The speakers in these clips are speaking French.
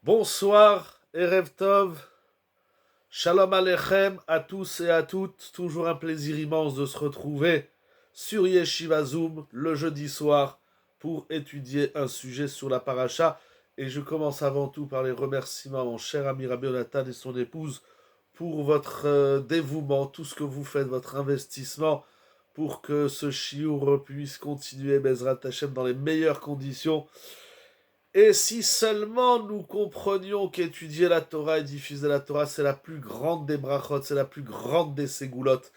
Bonsoir, Erev Tov, Shalom Aleichem à tous et à toutes. Toujours un plaisir immense de se retrouver sur Yeshiva Zoom le jeudi soir pour étudier un sujet sur la paracha. Et je commence avant tout par les remerciements à mon cher ami Rabbi Yonatan et son épouse pour votre dévouement, tout ce que vous faites, votre investissement pour que ce shiur puisse continuer Bezrat Hashem dans les meilleures conditions. Et si seulement nous comprenions qu'étudier la Torah et diffuser la Torah, c'est la plus grande des brachot, c'est la plus grande des ségoulottes.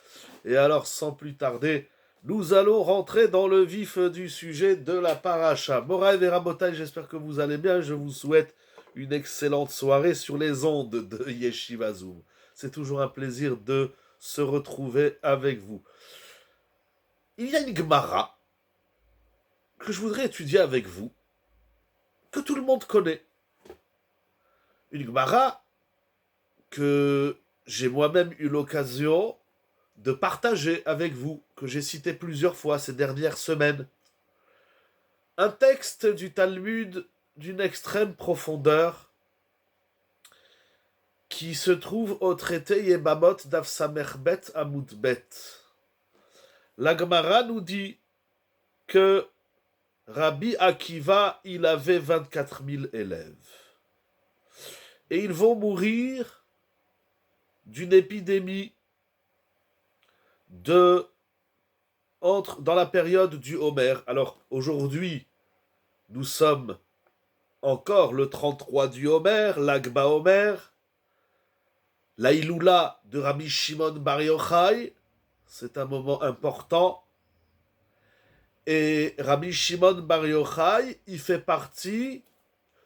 Et alors, sans plus tarder, nous allons rentrer dans le vif du sujet de la paracha. Moraï et Rabotai, j'espère que vous allez bien. Je vous souhaite une excellente soirée sur les ondes de Yeshiva Zoom. C'est toujours un plaisir de se retrouver avec vous. Il y a une Gemara que je voudrais étudier avec vous, que tout le monde connaît. Une Gemara que j'ai moi-même eu l'occasion de partager avec vous, que j'ai cité plusieurs fois ces dernières semaines. Un texte du Talmud d'une extrême profondeur qui se trouve au traité Yebamot Daf Samer Bet Amud Bet. La Gemara nous dit que Rabbi Akiva, il avait 24 000 élèves. Et ils vont mourir d'une épidémie dans la période du Homer. Alors aujourd'hui, nous sommes encore le 33 du Homer, l'Agba Homer, la Iloula de Rabbi Shimon Bar Yochai, c'est un moment important. Et Rabbi Shimon Bar Yochai, il fait partie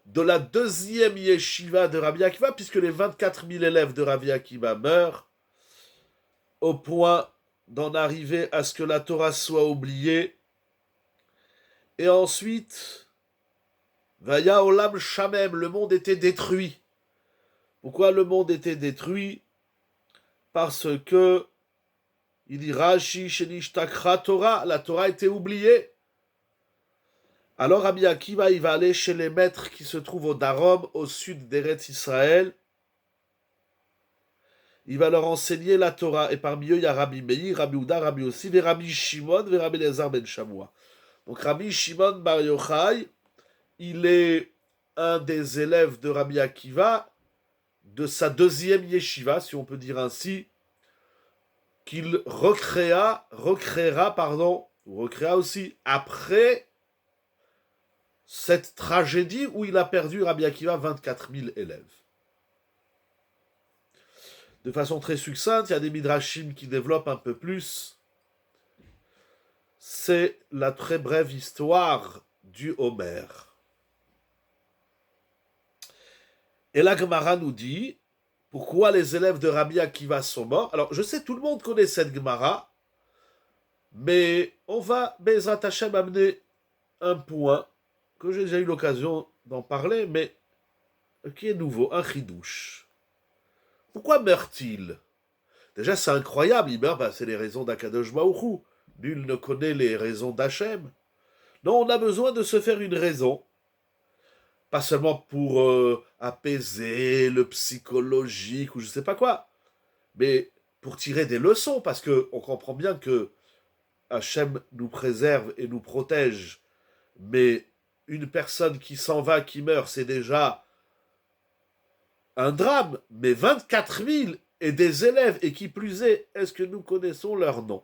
de la deuxième yeshiva de Rabbi Akiva, puisque les 24 000 élèves de Rabbi Akiva meurent, au point d'en arriver à ce que la Torah soit oubliée. Et ensuite, Vaya Olam Shamem, le monde était détruit. Pourquoi le monde était détruit? Parce que, il dit Rashi Shenishtakra Torah, la Torah était oubliée. Alors Rabbi Akiva, il va aller chez les maîtres qui se trouvent au Darom, au sud d'Eretz Israël. Il va leur enseigner la Torah. Et parmi eux, il y a Rabbi Meir, Rabbi Ouda, Rabbi Ossi, et Rabbi Shimon, et Rabbi Elazar ben Shamoua. Donc Rabbi Shimon Bar Yochai, il est un des élèves de Rabbi Akiva, de sa deuxième yeshiva, si on peut dire ainsi, qu'il recréera aussi après cette tragédie où il a perdu Rabbi Akiva 24 000 élèves. De façon très succincte, il y a des midrashim qui développent un peu plus. C'est la très brève histoire du Homer. Et la Gemara nous dit pourquoi les élèves de Rabbi Akiva sont morts. Alors, je sais, tout le monde connaît cette Gemara, mais on va, Bezrat Hashem, amener un point que j'ai déjà eu l'occasion d'en parler, mais qui est nouveau, un chidouche. Pourquoi meurt-il? Déjà, c'est incroyable, il meurt, c'est les raisons d'Akadosh Baruch Hu. Nul ne connaît les raisons d'Hachem. Non, on a besoin de se faire une raison. Pas seulement pour apaiser le psychologique ou je sais pas quoi, mais pour tirer des leçons, parce qu'on comprend bien que Hachem nous préserve et nous protège, mais une personne qui s'en va, qui meurt, c'est déjà un drame, mais 24 000 et des élèves, et qui plus est, est-ce que nous connaissons leur nom?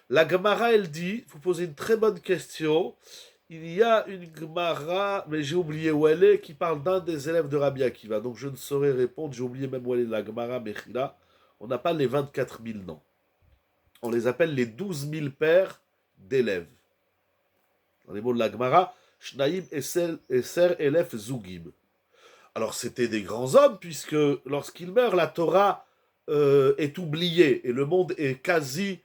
La Gemara, elle dit, vous posez une très bonne question, il y a une Gemara, mais j'ai oublié où elle est, qui parle d'un des élèves de Rabbi Akiva, donc je ne saurais répondre, j'ai oublié même où elle est, la Gemara Mechila, on n'a pas les 24 000 noms. On les appelle les 12 000 pères d'élèves. Dans les mots de la Gemara, Shnaim Eser Elef Zugim. Alors c'était des grands hommes, puisque lorsqu'ils meurent, la Torah est oubliée, et le monde est quasi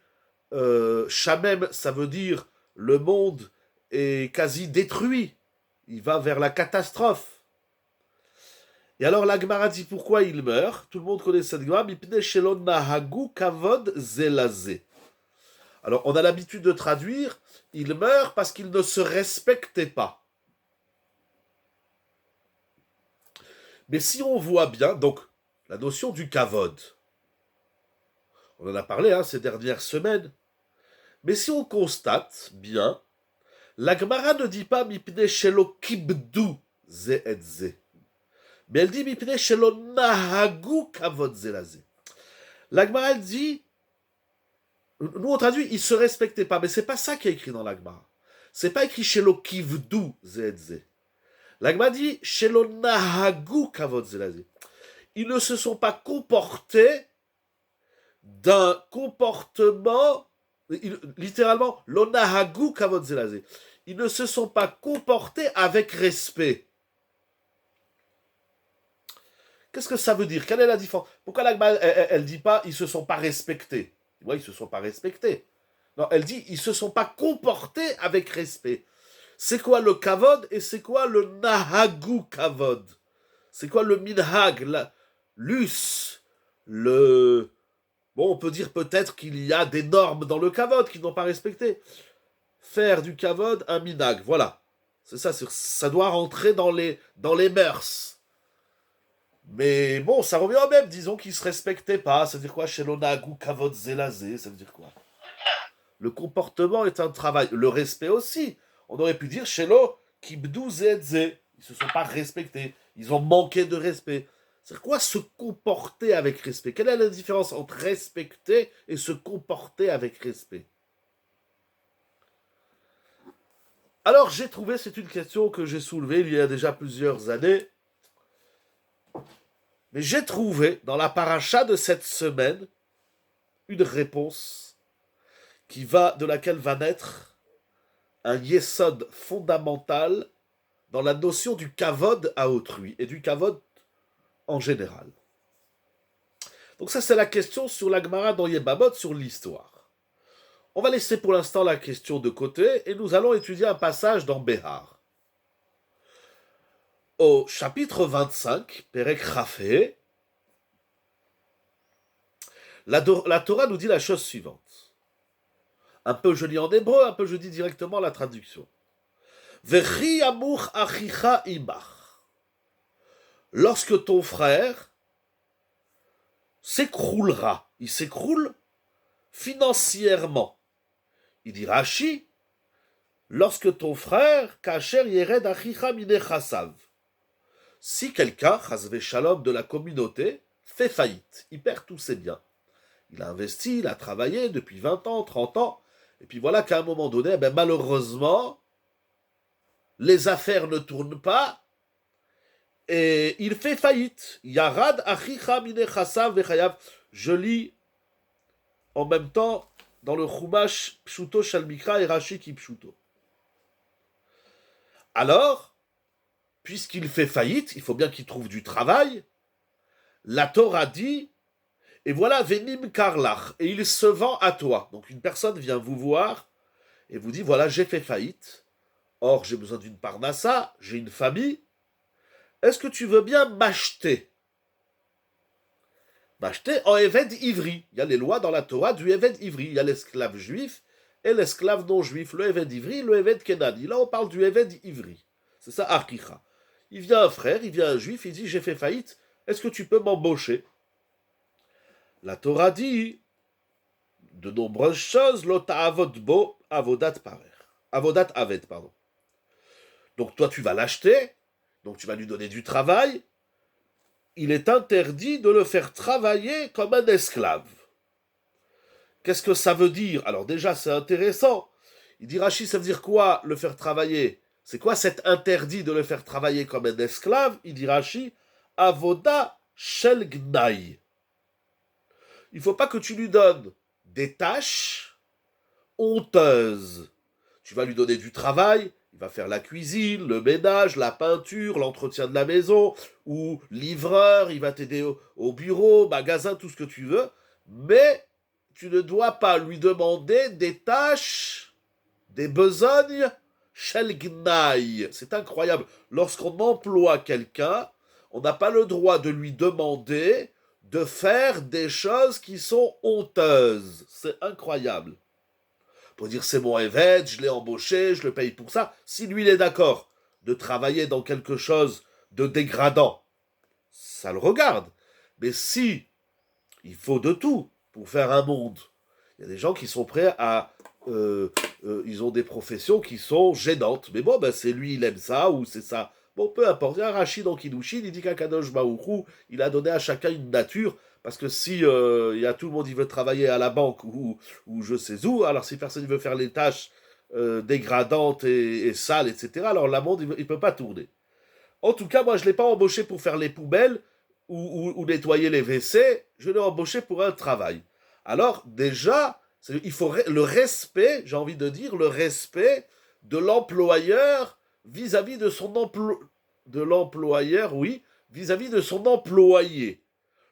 Shamem, ça veut dire le monde est quasi détruit. Il va vers la catastrophe. Et alors la Gemara dit pourquoi il meurt. Tout le monde connaît cette Gemara. Mipnei shelo nahagu kavod zelazé. Alors on a l'habitude de traduire il meurt parce qu'il ne se respectait pas. Mais si on voit bien, donc, la notion du kavod, on en a parlé ces dernières semaines, mais si on constate bien, la Gemara ne dit pas mipne shelo kibdu ze et ze, mais elle dit mipne shelo nahagu kavod ze la ze. La Gemara elle dit, nous on traduit, ils se respectaient pas, mais c'est pas ça qui est écrit dans la Gemara. C'est pas écrit shelo kivdu ze et ze. La Gemara dit shelo nahagu kavod ze la ze. Ils ne se sont pas comportés d'un comportement, littéralement, l'onahagu kavod zelazé. Ils ne se sont pas comportés avec respect. Qu'est-ce que ça veut dire? Quelle est la différence? Pourquoi l'Agma, elle dit pas, ils se sont pas respectés? Ouais, ils se sont pas respectés. Non, elle dit, ils se sont pas comportés avec respect. C'est quoi le kavod et c'est quoi le nahagu kavod? C'est quoi le minhag, l'us, le... Bon, on peut dire peut-être qu'il y a des normes dans le kavod qui n'ont pas respecté. Faire du kavod un minag, voilà. C'est ça, ça doit rentrer dans les mœurs. Mais bon, ça revient au même, disons qu'ils ne se respectaient pas. Ça veut dire quoi? Shelonagu kavod zelazé, ça veut dire quoi? Le comportement est un travail. Le respect aussi. On aurait pu dire shelo kibdu zedze. Ils ne se sont pas respectés. Ils ont manqué de respect. C'est quoi se comporter avec respect? Quelle est la différence entre respecter et se comporter avec respect? Alors j'ai trouvé, c'est une question que j'ai soulevée il y a déjà plusieurs années, mais j'ai trouvé dans la paracha de cette semaine une réponse de laquelle va naître un yesod fondamental dans la notion du kavod à autrui et du kavod en général. Donc ça c'est la question sur la Gemara dans Yebamot, sur l'histoire. On va laisser pour l'instant la question de côté et nous allons étudier un passage dans Behar. Au chapitre 25, Perek Rafé, la Torah nous dit la chose suivante. Un peu je lis en hébreu, un peu je dis directement la traduction. Vechi amur achicha imach. Lorsque ton frère s'écroulera, il s'écroule financièrement. Il dit Rashi, lorsque ton frère, Kacher Yered Achicha Minechasav, si quelqu'un, Chazve Shalom de la communauté, fait faillite, il perd tous ses biens. Il a investi, il a travaillé depuis 20 ans, 30 ans, et puis voilà qu'à un moment donné, malheureusement, les affaires ne tournent pas, et il fait faillite. Yarad Achicha Minechasav Vechayav. Je lis en même temps dans le Chumash Pshuto Shalmikra et Rashi qui Pshuto. Alors, puisqu'il fait faillite, il faut bien qu'il trouve du travail. La Torah dit, et voilà, Venim Karlach, et il se vend à toi. Donc une personne vient vous voir et vous dit, voilà, j'ai fait faillite. Or, j'ai besoin d'une parnassa, j'ai une famille. Est-ce que tu veux bien m'acheter? M'acheter en Eved Ivri. Il y a les lois dans la Torah du Eved Ivri. Il y a l'esclave juif et l'esclave non juif. Le Eved Ivri, le Eved Kenani. Là, on parle du Eved Ivri. C'est ça, Arkicha. Il vient un frère, il vient un juif, il dit, j'ai fait faillite, est-ce que tu peux m'embaucher? La Torah dit de nombreuses choses, Lota avodbo avodat parer. Avodat aved, pardon. Donc toi, tu vas l'acheter, donc tu vas lui donner du travail. Il est interdit de le faire travailler comme un esclave. Qu'est-ce que ça veut dire? Alors déjà, c'est intéressant. Il dit Rashi, ça veut dire quoi, le faire travailler? C'est quoi cet interdit de le faire travailler comme un esclave? Il dit Rashi, avoda shel gnai. Il ne faut pas que tu lui donnes des tâches honteuses. Tu vas lui donner du travail, il va faire la cuisine, le ménage, la peinture, l'entretien de la maison, ou livreur, il va t'aider au bureau, magasin, tout ce que tu veux, mais tu ne dois pas lui demander des tâches, des besognes, shel gnai. C'est incroyable. Lorsqu'on emploie quelqu'un, on n'a pas le droit de lui demander de faire des choses qui sont honteuses. C'est incroyable. Pour dire c'est mon évêque, je l'ai embauché, je le paye pour ça. Si lui il est d'accord de travailler dans quelque chose de dégradant, ça le regarde. Mais si il faut de tout pour faire un monde, il y a des gens qui sont prêts à... ils ont des professions qui sont gênantes. Mais bon, ben c'est lui, il aime ça, ou c'est ça. Bon, peu importe. Il y a un Rashi dans Kiddushin, il dit qu'Akadosh Baruch il a donné à chacun une nature. Parce que si il y a tout le monde qui veut travailler à la banque ou je sais où, alors si personne ne veut faire les tâches dégradantes et sales, etc., alors la monde, il ne peut pas tourner. En tout cas, moi, je ne l'ai pas embauché pour faire les poubelles ou nettoyer les WC, je l'ai embauché pour un travail. Alors, déjà, il faut le respect, j'ai envie de dire, le respect de l'employeur vis-à-vis de son de l'employeur, oui, vis-à-vis de son employé.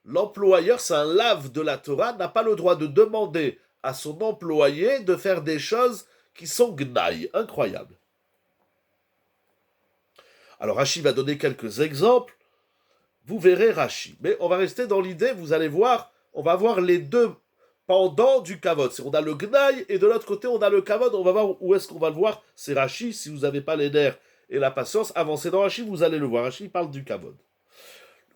L'employeur, c'est un lave de la Torah, n'a pas le droit de demander à son employé de faire des choses qui sont gnailles. Incroyable. Alors Rashi va donner quelques exemples. Vous verrez Rashi. Mais on va rester dans l'idée, vous allez voir, on va voir les deux pendants du kavod. On a le gnaï et de l'autre côté on a le kavod. On va voir où est-ce qu'on va le voir. C'est Rashi. Si vous n'avez pas les nerfs et la patience, avancez dans Rashi, vous allez le voir. Rashi parle du kavod.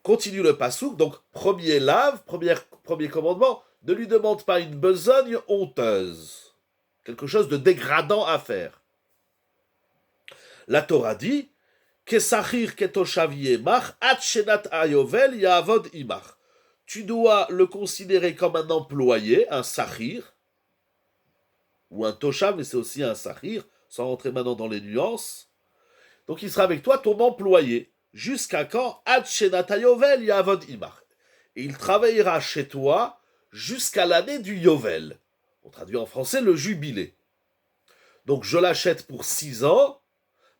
Continue le pasouk. Donc premier lave, premier commandement, ne lui demande pas une besogne honteuse. Quelque chose de dégradant à faire. La Torah dit Kesachir ketoshav yemach, at shenat ayovel yavod imach. Tu dois le considérer comme un employé, un sachir, ou un toshav, mais c'est aussi un sachir, sans rentrer maintenant dans les nuances. Donc il sera avec toi ton employé, jusqu'à quand at shenat ayovel yavod imach. Et il travaillera chez toi jusqu'à l'année du yovel. On traduit en français le jubilé. Donc je l'achète pour 6 ans,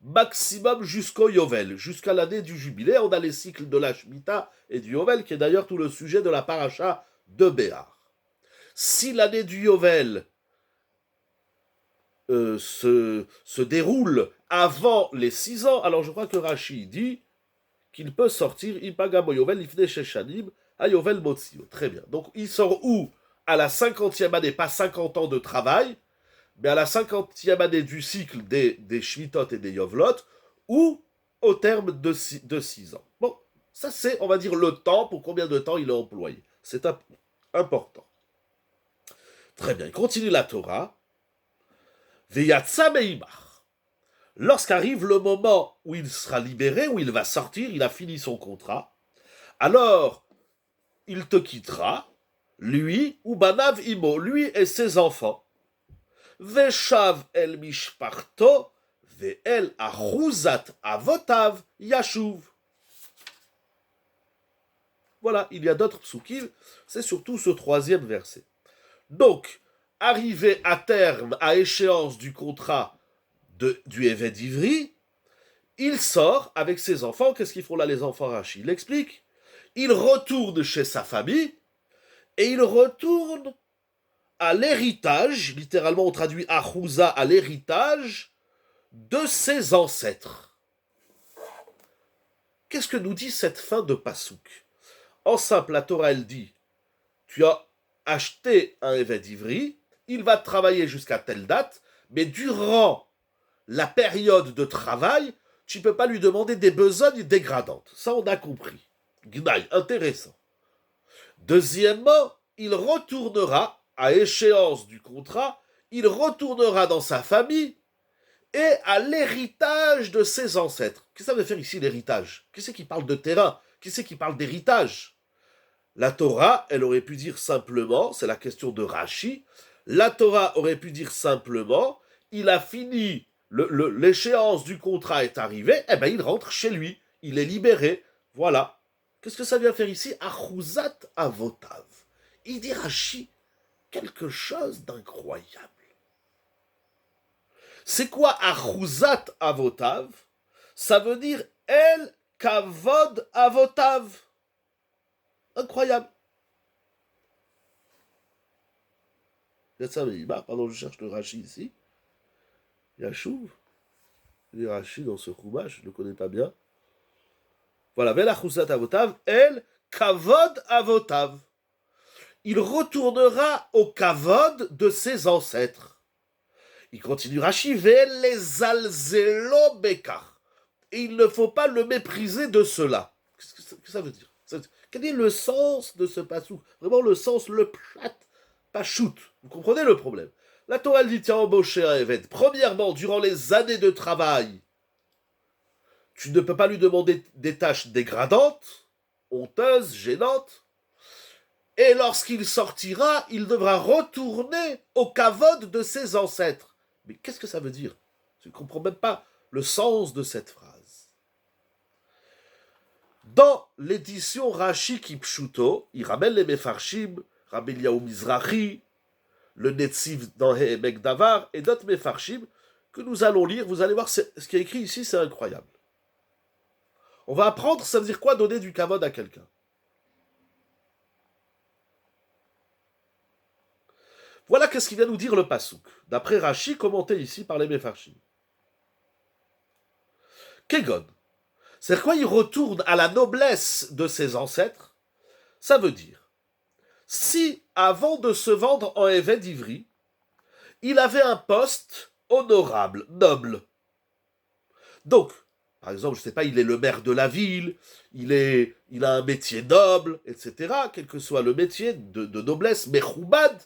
maximum jusqu'au Yovel, jusqu'à l'année du jubilé. On a les cycles de la Shemitah et du Yovel, qui est d'ailleurs tout le sujet de la paracha de Béar. Si l'année du Yovel se déroule avant les 6 ans, alors je crois que Rashi dit qu'il peut sortir Ipagamo Yovel Ifne Sheshanim à Yovel Motzio. Très bien. Donc il sort où? À la 50e année, pas 50 ans de travail, mais à la 50e année du cycle des Shmitot et des Yovlot, ou au terme de 6 ans. Bon, ça c'est, on va dire, le temps, pour combien de temps il est employé. C'est important. Très bien, il continue la Torah. Veyatsa meimach. Lorsqu'arrive le moment où il sera libéré, où il va sortir, il a fini son contrat, alors il te quittera, lui, ou Banav Imo, lui et ses enfants. Veshav el mishparto, ve'el achuzat avotav yashuv. Voilà, il y a d'autres psukim, c'est surtout ce 3e verset. Donc, arrivé à terme, à échéance du contrat du Eved Ivri, il sort avec ses enfants. Qu'est-ce qu'ils font là, les enfants? Rashi il explique. Il retourne chez sa famille, et il retourne à l'héritage, littéralement on traduit Achouza à l'héritage de ses ancêtres. Qu'est-ce que nous dit cette fin de Passouk? En simple, la Torah elle dit, tu as acheté un Eved Ivri, il va travailler jusqu'à telle date, mais durant la période de travail, tu ne peux pas lui demander des besognes dégradantes. Ça on a compris. Gnaï, intéressant. Deuxièmement, il retournera à échéance du contrat, il retournera dans sa famille et à l'héritage de ses ancêtres. Qu'est-ce que ça veut faire ici l'héritage? Qui c'est qui parle de terrain? Qui c'est qui parle d'héritage? La Torah, elle aurait pu dire simplement, c'est la question de Rashi, la Torah aurait pu dire simplement, il a fini, l'échéance du contrat est arrivée, eh ben il rentre chez lui, il est libéré, voilà. Qu'est-ce que ça vient faire ici? Achuzat avotav. Il dit Rashi quelque chose d'incroyable. C'est quoi Achuzat avotav? Ça veut dire El kavod avotav. Incroyable. Pardon, je cherche le Rashi ici. Yachouv. Il y a Rashi dans ce Chumash, je ne le connais pas bien. Voilà, Vel Achuzat avotav, El kavod avotav. Il retournera au kavod de ses ancêtres. Il continue Rashi, Vel les alzelo bekar. Et il ne faut pas le mépriser de cela. Qu'est-ce que ça veut dire? Quel est le sens de ce pasouk? Vraiment le sens, le pshat, pas shoot. Vous comprenez le problème? La Torah dit, tiens, embaucher un évêque. Premièrement, durant les années de travail, tu ne peux pas lui demander des tâches dégradantes, honteuses, gênantes. Et lorsqu'il sortira, il devra retourner au kavod de ses ancêtres. Mais qu'est-ce que ça veut dire? Je ne comprends même pas le sens de cette phrase. Dans l'édition Rashi Kipshuto, il ramène les Mefarshim, Rabbi Eliyahu Mizrahi, le Netziv dans He'emek Davar et d'autres Mefarshim que nous allons lire. Vous allez voir, ce qui est écrit ici, c'est incroyable. On va apprendre, ça veut dire quoi donner du kavod à quelqu'un. Voilà qu'est-ce qu'il vient nous dire le Passouk, d'après Rashi, commenté ici par les Mefarshim. Kegon. C'est quoi? Il retourne à la noblesse de ses ancêtres. Ça veut dire, si avant de se vendre en évêque d'Ivry, il avait un poste honorable, noble. Donc, par exemple, je ne sais pas, il est le maire de la ville, il a un métier noble, etc., quel que soit le métier de noblesse, mechoubad.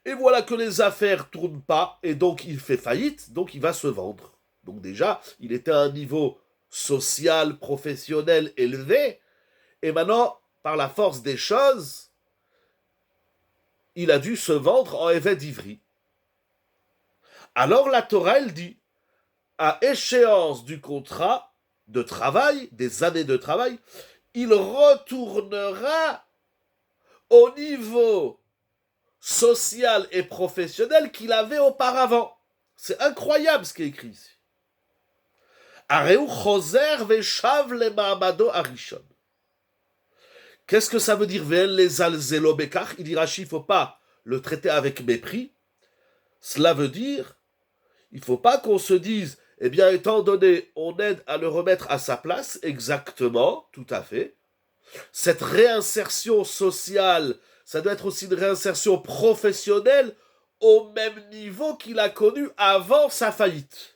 Et voilà que les affaires ne tournent pas, et donc il fait faillite, donc il va se vendre. Donc déjà, il était à un niveau social, professionnel élevé, et maintenant, par la force des choses, il a dû se vendre en évêque d'Ivry. Alors la Torah, elle dit, à échéance du contrat de travail, des années de travail, il retournera au niveau social et professionnel qu'il avait auparavant. C'est incroyable ce qui est écrit ici. Areu choser veshav le ma'amado arishon. Qu'est-ce que ça veut dire? Ve'en les alzelo bekach. Il dit Rashi, il ne faut pas le traiter avec mépris. Cela veut dire, il ne faut pas qu'on se dise, eh bien, étant donné, on aide à le remettre à sa place, exactement, tout à fait. Cette réinsertion sociale, ça doit être aussi une réinsertion professionnelle au même niveau qu'il a connu avant sa faillite.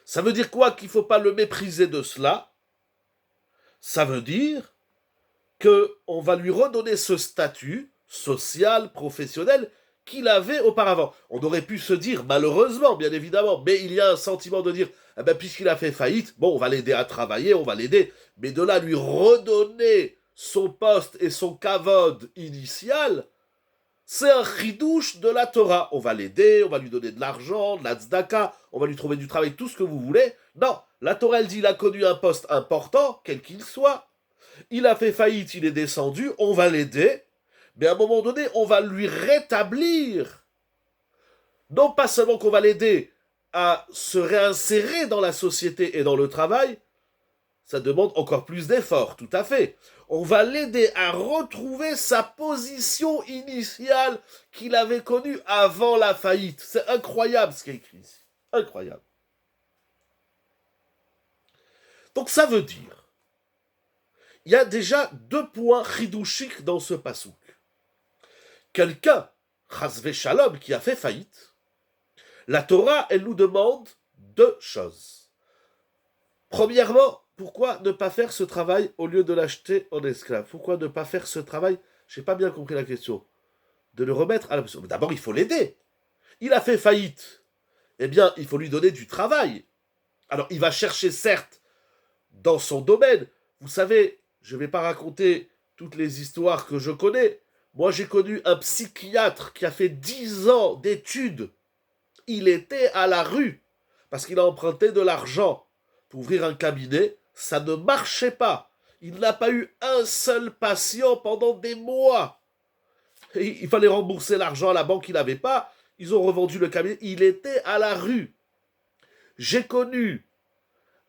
Ça veut dire quoi? Qu'il ne faut pas le mépriser de cela. Ça veut dire qu'on va lui redonner ce statut social, professionnel qu'il avait auparavant. On aurait pu se dire, malheureusement, bien évidemment, mais il y a un sentiment de dire, eh ben, puisqu'il a fait faillite, bon, on va l'aider à travailler, on va l'aider, mais de là lui redonner son poste et son kavod initial, c'est un chidouche de la Torah. On va l'aider, on va lui donner de l'argent, de la tzedaka, on va lui trouver du travail, tout ce que vous voulez. Non, la Torah, elle dit, il a connu un poste important, quel qu'il soit. Il a fait faillite, il est descendu, on va l'aider, mais à un moment donné, on va lui rétablir. Non pas seulement qu'on va l'aider à se réinsérer dans la société et dans le travail, ça demande encore plus d'efforts, tout à fait. On va l'aider à retrouver sa position initiale qu'il avait connue avant la faillite. C'est incroyable ce qui est écrit ici. Incroyable. Donc ça veut dire, il y a déjà 2 points chidouchiques dans ce pasouk. Quelqu'un, chasvé shalom, qui a fait faillite, la Torah, elle nous demande 2 choses. Premièrement, pourquoi ne pas faire ce travail au lieu de l'acheter en esclave? Pourquoi ne pas faire ce travail? Je n'ai pas bien compris la question. De le remettre à la position. D'abord, il faut l'aider. Il a fait faillite. Eh bien, il faut lui donner du travail. Alors, il va chercher, certes, dans son domaine. Vous savez, je ne vais pas raconter toutes les histoires que je connais. Moi, j'ai connu un psychiatre qui a fait 10 ans d'études. Il était à la rue parce qu'il a emprunté de l'argent pour ouvrir un cabinet. Ça ne marchait pas. Il n'a pas eu un seul patient pendant des mois. Et il fallait rembourser l'argent à la banque, il n'avait pas. Ils ont revendu le cabinet. Il était à la rue. J'ai connu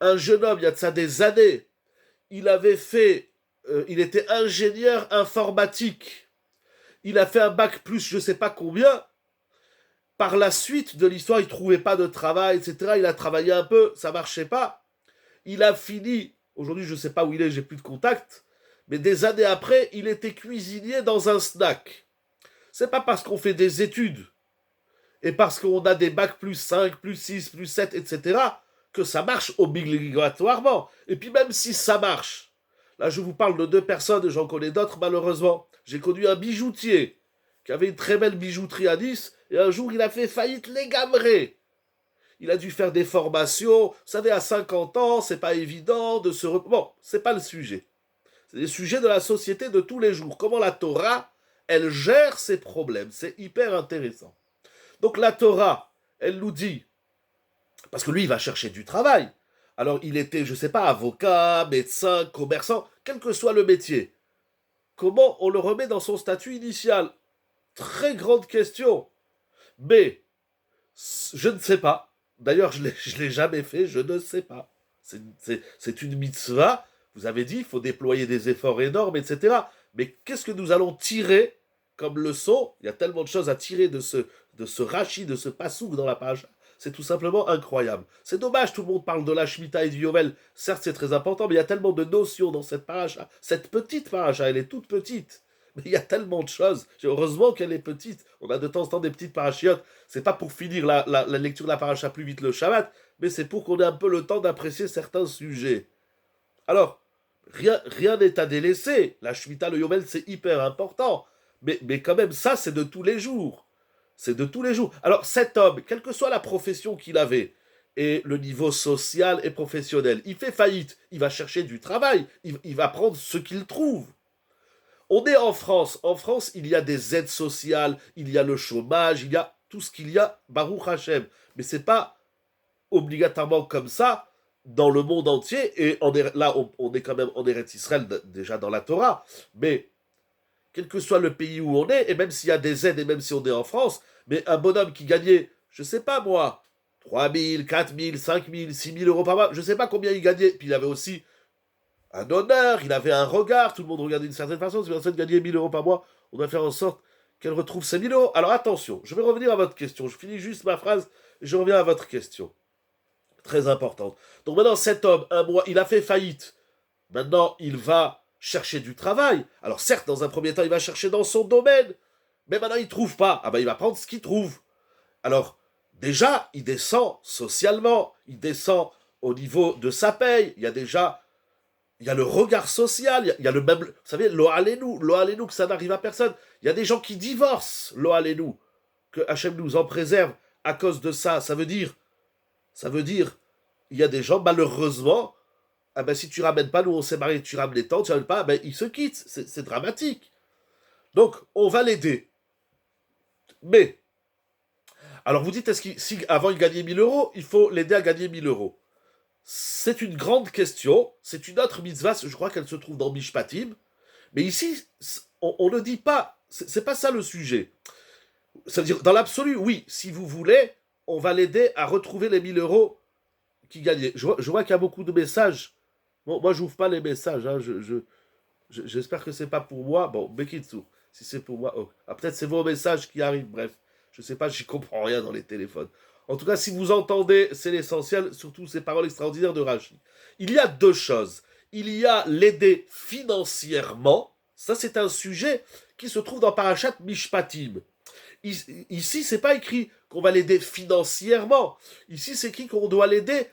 un jeune homme, il y a de ça des années. Il était ingénieur informatique. Il a fait un bac plus je ne sais pas combien. Par la suite de l'histoire, il ne trouvait pas de travail, etc. Il a travaillé un peu, ça ne marchait pas. Il a fini, aujourd'hui je ne sais pas où il est, j'ai plus de contact, mais des années après, il était cuisinier dans un snack. C'est pas parce qu'on fait des études et parce qu'on a des bacs plus 5, plus 6, plus 7, etc. que ça marche obligatoirement. Et puis même si ça marche, Là, je vous parle de deux personnes, j'en connais d'autres malheureusement. J'ai connu un bijoutier qui avait une très belle bijouterie à Nice, et un jour il a fait faillite les gamrés. Il a dû faire des formations. Vous savez, à 50 ans, c'est pas évident de se... Bon, c'est pas le sujet. C'est des sujets de la société de tous les jours. Comment la Torah, elle gère ces problèmes. C'est hyper intéressant. Donc la Torah, elle nous dit, parce que lui, il va chercher du travail. Alors il était, je sais pas, avocat, médecin, commerçant, quel que soit le métier. Comment on le remet dans son statut initial? Très grande question. Mais, je ne sais pas. D'ailleurs, je ne l'ai jamais fait, je ne sais pas. C'est une mitzvah. Vous avez dit, il faut déployer des efforts énormes, etc. Mais qu'est-ce que nous allons tirer comme leçon? Il y a tellement de choses à tirer de ce Rashi, de ce pasouk dans la page. C'est tout simplement incroyable. C'est dommage, tout le monde parle de la Shemitah et du Yovel. Certes, c'est très important, mais il y a tellement de notions dans cette paracha. Cette petite paracha, elle est toute petite. Mais il y a tellement de choses. Heureusement qu'elle est petite. On a de temps en temps des petites parachiotes. C'est pas pour finir la lecture de la paracha plus vite le Shabbat, mais c'est pour qu'on ait un peu le temps d'apprécier certains sujets. Alors, rien n'est à délaisser. La Shemitah, le Yovel, c'est hyper important. Mais quand même, ça, c'est de tous les jours. C'est de tous les jours. Alors, cet homme, quelle que soit la profession qu'il avait, et le niveau social et professionnel, il fait faillite. Il va chercher du travail. Il va prendre ce qu'il trouve. On est en France. En France, il y a des aides sociales, il y a le chômage, il y a tout ce qu'il y a, Baruch Hashem. Mais c'est pas obligatoirement comme ça dans le monde entier. Et là, on est quand même en Eretz Israël, déjà dans la Torah. Mais quel que soit le pays où on est, et même s'il y a des aides, et même si on est en France, mais un bonhomme qui gagnait, je sais pas moi, 3 000, 4 000, 5 000, 6 000 euros par mois, je sais pas combien il gagnait. Puis il avait aussi un honneur, il avait un regard, tout le monde regardait d'une certaine façon. Si une personne gagnait 1 000 euros par mois, on doit faire en sorte qu'elle retrouve ses 1 000 euros. Alors attention, je vais revenir à votre question. Je finis juste ma phrase et je reviens à votre question. Très importante. Donc maintenant, cet homme, un mois, il a fait faillite. Maintenant, il va chercher du travail. Alors certes, dans un premier temps, il va chercher dans son domaine. Mais maintenant, il ne trouve pas. Ah ben, il va prendre ce qu'il trouve. Alors, déjà, il descend socialement. Il descend au niveau de sa paye. Il y a le regard social, il y a le même, vous savez, lo alenu, que ça n'arrive à personne. Il y a des gens qui divorcent, lo alenu, que Hachem nous en préserve à cause de ça. Ça veut dire, il y a des gens, malheureusement, ah ben, si tu ramènes pas, nous on s'est mariés, tu ramènes les temps, tu ramènes pas, ben, ils se quittent. C'est dramatique. Donc, on va l'aider. Mais, alors vous dites, est-ce que si avant il gagnait 1 000 euros, il faut l'aider à gagner 1 000 euros? C'est une grande question, c'est une autre mitzvah, je crois qu'elle se trouve dans Mishpatim, mais ici, on ne dit pas, c'est pas ça le sujet. Ça veut dire, dans l'absolu, oui, si vous voulez, on va l'aider à retrouver les 1 000 euros qu'il gagnait. Je vois qu'il y a beaucoup de messages. Bon, moi, je n'ouvre pas les messages, hein, j'espère que c'est pas pour moi. Bon, Bekitsu, si c'est pour moi, oh. Ah, peut-être c'est vos messages qui arrivent, bref. Je sais pas, j'y comprends rien dans les téléphones. En tout cas, si vous entendez, c'est l'essentiel, surtout ces paroles extraordinaires de Rashi. Il y a deux choses. Il y a l'aider financièrement. Ça, c'est un sujet qui se trouve dans Parashat Mishpatim. Ici, c'est pas écrit qu'on va l'aider financièrement. Ici, c'est écrit qu'on doit l'aider,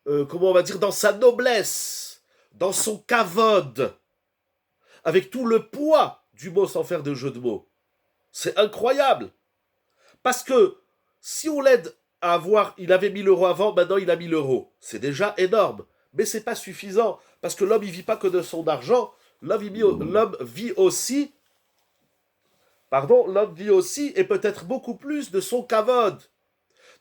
comment on va dire, dans sa noblesse, dans son kavod, avec tout le poids du mot sans faire de jeu de mots. C'est incroyable. Parce que si on l'aide à avoir, il avait 1 000 euros avant, maintenant il a 1 000 euros. C'est déjà énorme. Mais c'est pas suffisant. Parce que l'homme, il vit pas que de son argent. L'homme vit aussi, l'homme vit aussi et peut-être beaucoup plus de son kavod.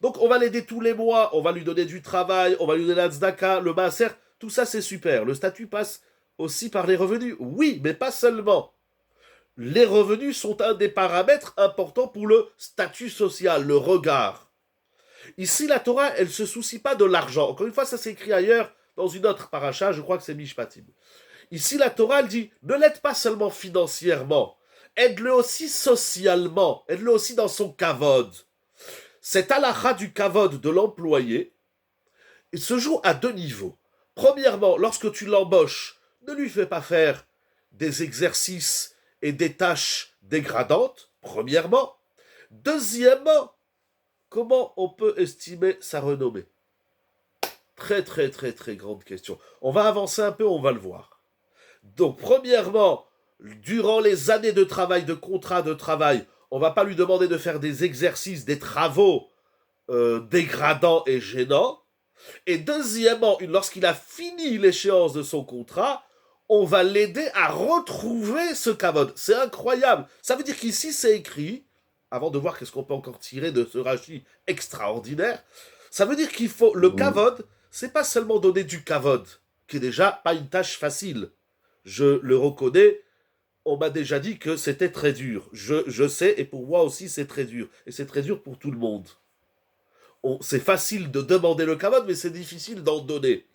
Donc on va l'aider tous les mois, on va lui donner du travail, on va lui donner la tzedaka, le maaser, tout ça c'est super. Le statut passe aussi par les revenus. Oui, mais pas seulement. Les revenus sont un des paramètres importants pour le statut social, le regard. Ici, la Torah, elle ne se soucie pas de l'argent. Encore une fois, ça s'écrit ailleurs, dans une autre paracha, je crois que c'est Mishpatim. Ici, la Torah, elle dit, ne l'aide pas seulement financièrement, aide-le aussi socialement, aide-le aussi dans son kavod. Cette halakha du kavod de l'employé, il se joue à deux niveaux. Premièrement, lorsque tu l'embauches, ne lui fais pas faire des exercices et des tâches dégradantes, premièrement. Deuxièmement, comment on peut estimer sa renommée? Très très très très grande question. On va avancer un peu, on va le voir. Donc, premièrement, durant les années de travail, de contrat de travail, on ne va pas lui demander de faire des exercices, des travaux dégradants et gênants. Et deuxièmement, lorsqu'il a fini l'échéance de son contrat, on va l'aider à retrouver ce kavod. C'est incroyable. Ça veut dire qu'ici, c'est écrit, avant de voir qu'est-ce qu'on peut encore tirer de ce Rashi extraordinaire, ça veut dire qu'il faut... Le kavod, c'est pas seulement donner du kavod, qui est déjà pas une tâche facile. Je le reconnais, on m'a déjà dit que c'était très dur. Je sais, et pour moi aussi, c'est très dur. Et c'est très dur pour tout le monde. C'est facile de demander le kavod, mais c'est difficile d'en donner.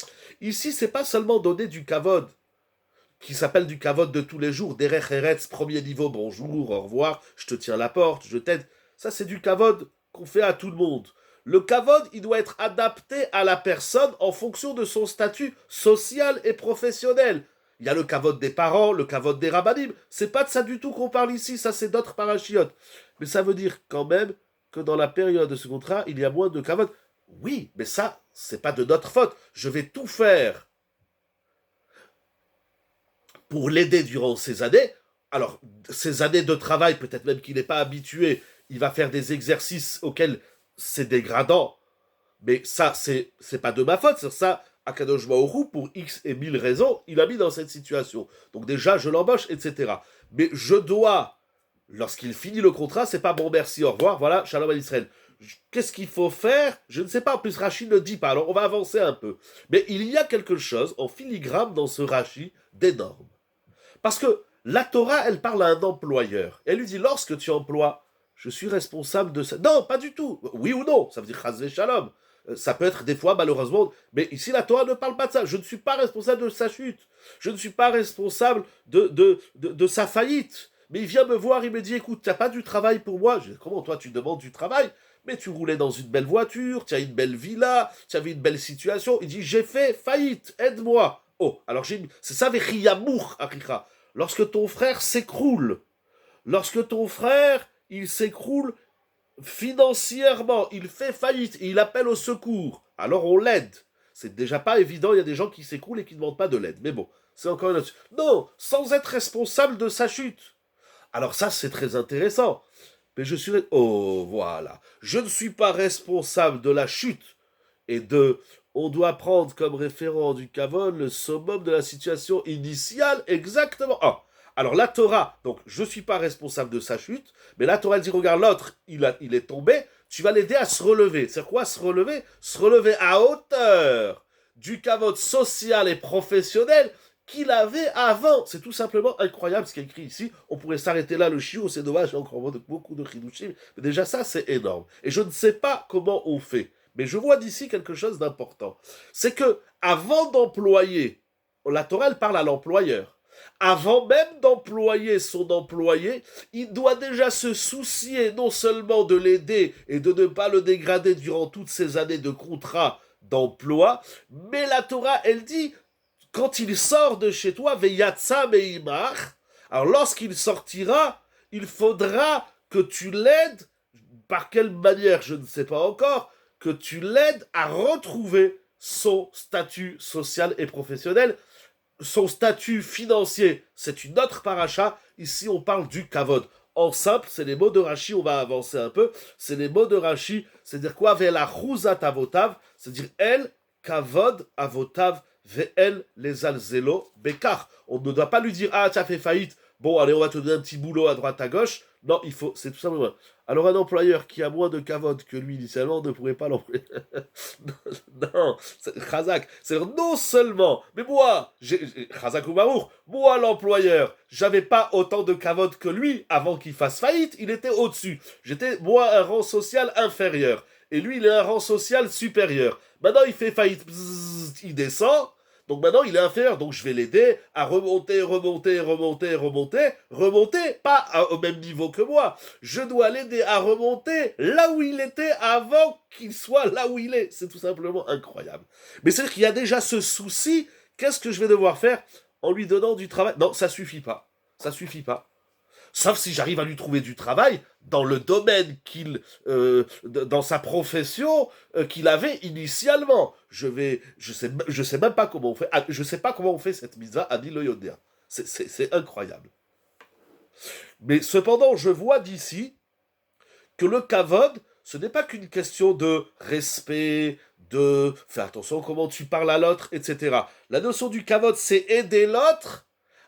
Ici, c'est pas seulement donner du kavod, qui s'appelle du kavod de tous les jours, derech eretz, premier niveau, bonjour, au revoir, je te tiens la porte, je t'aide. Ça, c'est du kavod qu'on fait à tout le monde. Le kavod, il doit être adapté à la personne en fonction de son statut social et professionnel. Il y a le kavod des parents, le kavod des rabbanim. C'est pas de ça du tout qu'on parle ici, ça c'est d'autres parachiotes. Mais ça veut dire quand même que dans la période de ce contrat, il y a moins de kavod. Oui, mais ça, c'est pas de notre faute. Je vais tout faire pour l'aider durant ces années. Alors, ces années de travail, peut-être même qu'il n'est pas habitué, il va faire des exercices auxquels c'est dégradant. Mais ça, c'est pas de ma faute. C'est ça, Akadosh Baruch pour X et 1000 raisons, il a mis dans cette situation. Donc déjà, je l'embauche, etc. Mais je dois, lorsqu'il finit le contrat, c'est pas bon merci, au revoir, voilà, Shalom à Israël. Qu'est-ce qu'il faut faire? Je ne sais pas, en plus Rashi ne dit pas, alors on va avancer un peu. Mais il y a quelque chose en filigrane dans ce Rashi d'énorme. Parce que la Torah, elle parle à un employeur. Elle lui dit, lorsque tu emploies, je suis responsable de ça. Non, pas du tout. Oui ou non, ça veut dire Chazé Shalom. Ça peut être des fois, malheureusement, mais ici la Torah ne parle pas de ça. Je ne suis pas responsable de sa chute. Je ne suis pas responsable de sa faillite. Mais il vient me voir, il me dit, écoute, tu n'as pas du travail pour moi. Je dis, comment toi tu demandes du travail? Mais tu roulais dans une belle voiture, tu as une belle villa, tu avais une belle situation. Il dit, j'ai fait faillite, aide-moi. Oh, alors c'est ça, Vechiyamour, Achicha. Lorsque ton frère s'écroule, lorsque ton frère, il s'écroule financièrement, il fait faillite, et il appelle au secours, alors on l'aide. C'est déjà pas évident, il y a des gens qui s'écroulent et qui ne demandent pas de l'aide. Mais bon, c'est encore une autre. Non, sans être responsable de sa chute. Alors ça, c'est très intéressant. Mais je suis... Oh, voilà. Je ne suis pas responsable de la chute et de... On doit prendre comme référent du Kavod le summum de la situation initiale, exactement. Ah, alors la Torah, donc je ne suis pas responsable de sa chute, mais la Torah elle dit, regarde, l'autre, il est tombé, tu vas l'aider à se relever. C'est quoi se relever? Se relever à hauteur du Kavod social et professionnel qu'il avait avant. C'est tout simplement incroyable ce qui est écrit ici. On pourrait s'arrêter là, le chiot, c'est dommage, il y a encore beaucoup de chidushim, mais déjà ça, c'est énorme. Et je ne sais pas comment on fait. Mais je vois d'ici quelque chose d'important. C'est que, avant d'employer, la Torah, elle parle à l'employeur. Avant même d'employer son employé, il doit déjà se soucier non seulement de l'aider et de ne pas le dégrader durant toutes ces années de contrat d'emploi, mais la Torah, elle dit, quand il sort de chez toi, Veyatsa Meimach, alors lorsqu'il sortira, il faudra que tu l'aides, par quelle manière, je ne sais pas encore, que tu l'aides à retrouver son statut social et professionnel. Son statut financier, c'est une autre paracha. Ici, on parle du kavod. En simple, c'est les mots de Rashi, on va avancer un peu. C'est les mots de Rashi, c'est-à-dire quoi? Ve'elachuzat avotav, c'est-à-dire el, kavod avotav, ve'el, les alzelo, bekar. On ne doit pas lui dire, ah, tu as fait faillite, bon, allez, on va te donner un petit boulot à droite, à gauche. Non, c'est tout simplement. Alors, un employeur qui a moins de kavod que lui initialement ne pourrait pas l'employer. Non, Khazak, c'est non seulement, mais moi, Khazak ou Baruch, moi l'employeur, j'avais pas autant de kavod que lui avant qu'il fasse faillite, il était au-dessus. J'étais, moi, un rang social inférieur. Et lui, il est un rang social supérieur. Maintenant, il fait faillite, bzzz, il descend. Donc maintenant, il est inférieur, donc je vais l'aider à remonter, pas au même niveau que moi. Je dois l'aider à remonter là où il était avant qu'il soit là où il est. C'est tout simplement incroyable. Mais c'est-à-dire qu'il y a déjà ce souci, qu'est-ce que je vais devoir faire en lui donnant du travail? Non, ça suffit pas. Ça suffit pas. Sauf si j'arrive à lui trouver du travail dans le domaine dans sa profession qu'il avait initialement. Je sais même pas comment on fait. Je sais pas comment on fait cette mitzvah à Nilo Yodéa. C'est incroyable. Mais cependant, je vois d'ici que le kavod, ce n'est pas qu'une question de respect, de fais attention comment tu parles à l'autre, etc. La notion du kavod, c'est aider l'autre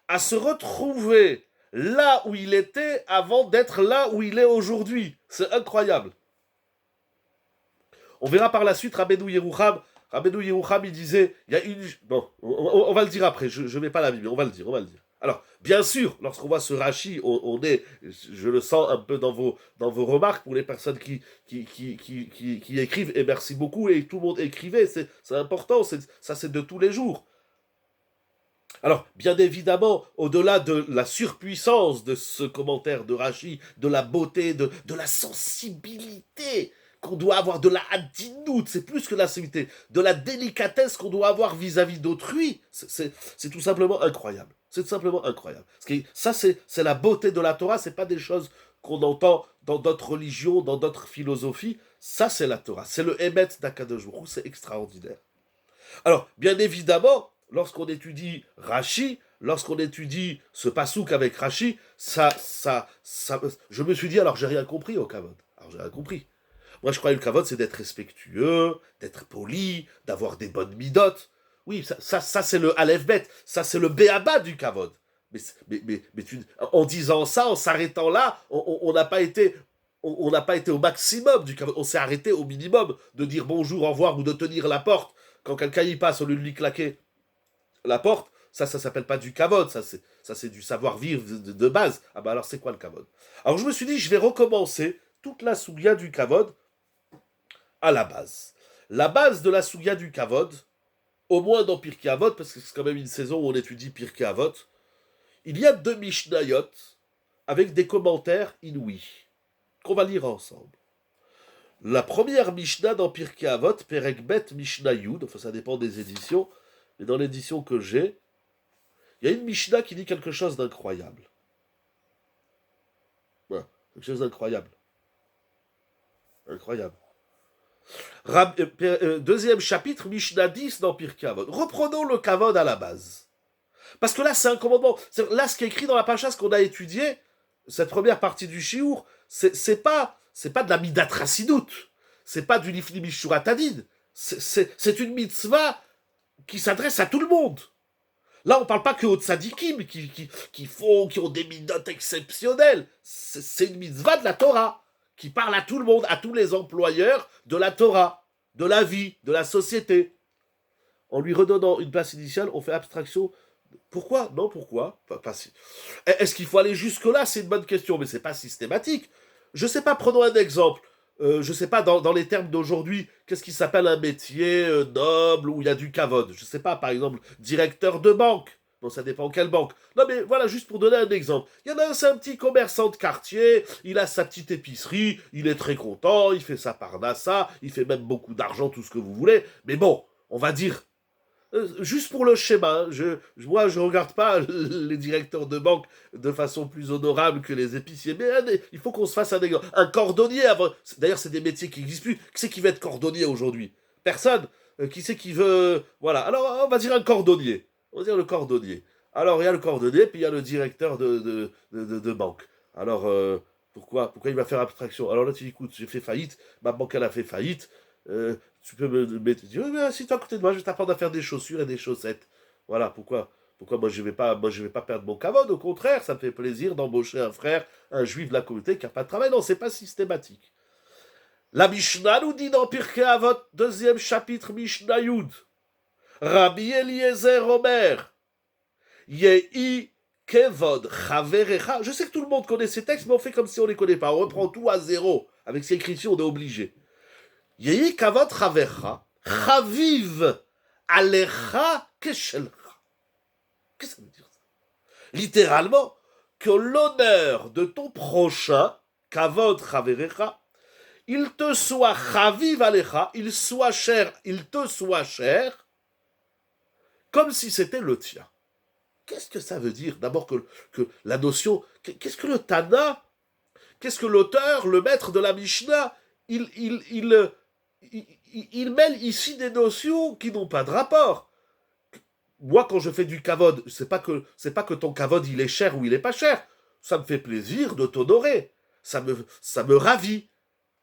à se retrouver là où il était avant d'être là où il est aujourd'hui. C'est incroyable. On verra par la suite Rabbeinu Yerucham. Rabbeinu Yerucham, il disait, il y a une... Bon, on va le dire après, je ne mets pas la Bible, on va le dire, on va le dire. Alors, bien sûr, lorsqu'on voit ce Rashi, on est, je le sens un peu dans vos remarques pour les personnes qui écrivent, et merci beaucoup, et tout le monde écrivait, c'est important, ça c'est de tous les jours. Alors, bien évidemment, au-delà de la surpuissance de ce commentaire de Rashi, de la beauté, de la sensibilité qu'on doit avoir, de la hadinout, c'est plus que la sensibilité, de la délicatesse qu'on doit avoir vis-à-vis d'autrui, c'est tout simplement incroyable. C'est tout simplement incroyable. Ça, c'est la beauté de la Torah, c'est pas des choses qu'on entend dans d'autres religions, dans d'autres philosophies. Ça, c'est la Torah. C'est le Emet d'Akadosh Baruch Hu, c'est extraordinaire. Alors, bien évidemment, lorsqu'on étudie Rashi, lorsqu'on étudie ce pasouk avec Rashi, je me suis dit, alors j'ai rien compris au kavod. Alors j'ai rien compris. Moi, je croyais que le kavod, c'est d'être respectueux, d'être poli, d'avoir des bonnes midotes. Oui, ça c'est le Aleph Bet, ça c'est le béaba du kavod. En disant ça, en s'arrêtant là, on n'a pas été on n'a pas été au maximum du kavod, on s'est arrêté au minimum de dire bonjour, au revoir ou de tenir la porte quand quelqu'un y passe au lieu de lui claquer la porte. Ça s'appelle pas du kavod, ça c'est du savoir-vivre de base. Ah bah alors c'est quoi le kavod? Alors je me suis dit, je vais recommencer toute la sougia du kavod à la base. La base de la sougia du kavod, au moins dans Pirkei Avot, parce que c'est quand même une saison où on étudie Pirkei Avot, il y a 2 Mishnayot avec des commentaires inouïs, qu'on va lire ensemble. La première Mishnah dans Pirkei Avot, Perek Bet Mishnah Yud, enfin ça dépend des éditions, mais dans l'édition que j'ai, il y a une Mishnah qui dit quelque chose d'incroyable. Voilà, quelque chose d'incroyable. Incroyable. Deuxième chapitre, Mishnah 10 dans Pirkei Avot. Reprenons le kavod à la base. Parce que là, c'est un commandement. Là, ce qui est écrit dans la pacha, ce qu'on a étudié, cette première partie du shiur, c'est pas de la midat rasidut. C'est pas du lifni mishuratadin. C'est une mitzvah qui s'adresse à tout le monde. Là, on parle pas que aux tzadikim qui ont des midotes exceptionnelles. C'est une mitzvah de la Torah qui parle à tout le monde, à tous les employeurs de la Torah, de la vie, de la société. En lui redonnant une place initiale, on fait abstraction. Pourquoi? Non, pourquoi? Est-ce qu'il faut aller jusque-là? C'est une bonne question, mais c'est pas systématique. Je sais pas, prenons un exemple. Je sais pas, dans les termes d'aujourd'hui, qu'est-ce qui s'appelle un métier noble où il y a du kavod? Je sais pas, par exemple, directeur de banque. Bon, ça dépend quelle banque. Non, mais voilà, juste pour donner un exemple. Il y en a un, c'est un petit commerçant de quartier, il a sa petite épicerie, il est très content, il fait sa parnassa, il fait même beaucoup d'argent, tout ce que vous voulez. Mais bon, on va dire juste pour le schéma, moi je regarde pas les directeurs de banque de façon plus honorable que les épiciers, mais il faut qu'on se fasse un exemple. Un cordonnier, d'ailleurs c'est des métiers qui n'existent plus. Qui c'est qui veut être cordonnier aujourd'hui? Personne. Qui c'est qui veut... Voilà, alors on va dire un cordonnier. On va dire le cordonnier. Alors il y a le cordonnier, puis il y a le directeur de banque. Alors pourquoi il va faire abstraction? Alors là tu dis, écoute, j'ai fait faillite, ma banque elle a fait faillite, tu peux me dire, oui, mais assis-toi à côté de moi, je vais t'apprendre à faire des chaussures et des chaussettes. Voilà, pourquoi moi je vais pas perdre mon kavod, au contraire, ça me fait plaisir d'embaucher un frère, un juif de la communauté qui n'a pas de travail. Non, c'est pas systématique. La Mishnah nous dit dans Pirkei Avot, deuxième chapitre, Mishnah Yud. Rabbi Eliezer Omer, Yehi Kevod Chaverecha. Je sais que tout le monde connaît ces textes, mais on fait comme si on les connaît pas. On reprend tout à zéro. Avec ces écritures, on est obligé. Yehi Kavod Chaverecha, Chaviv Alecha Keshelcha. Qu'est-ce que ça veut dire ça? Littéralement, que l'honneur de ton prochain, Kavod Chaverecha, il te soit Chaviv Alecha, il te soit cher, comme si c'était le tien. Qu'est-ce que ça veut dire? D'abord que la notion, qu'est-ce que le Tana, qu'est-ce que l'auteur, le maître de la Mishnah, il mêle ici des notions qui n'ont pas de rapport. moi, quand je fais du kavod, c'est pas que ton kavod, il est cher ou il est pas cher. Ça me fait plaisir de t'honorer. Ça me ravit.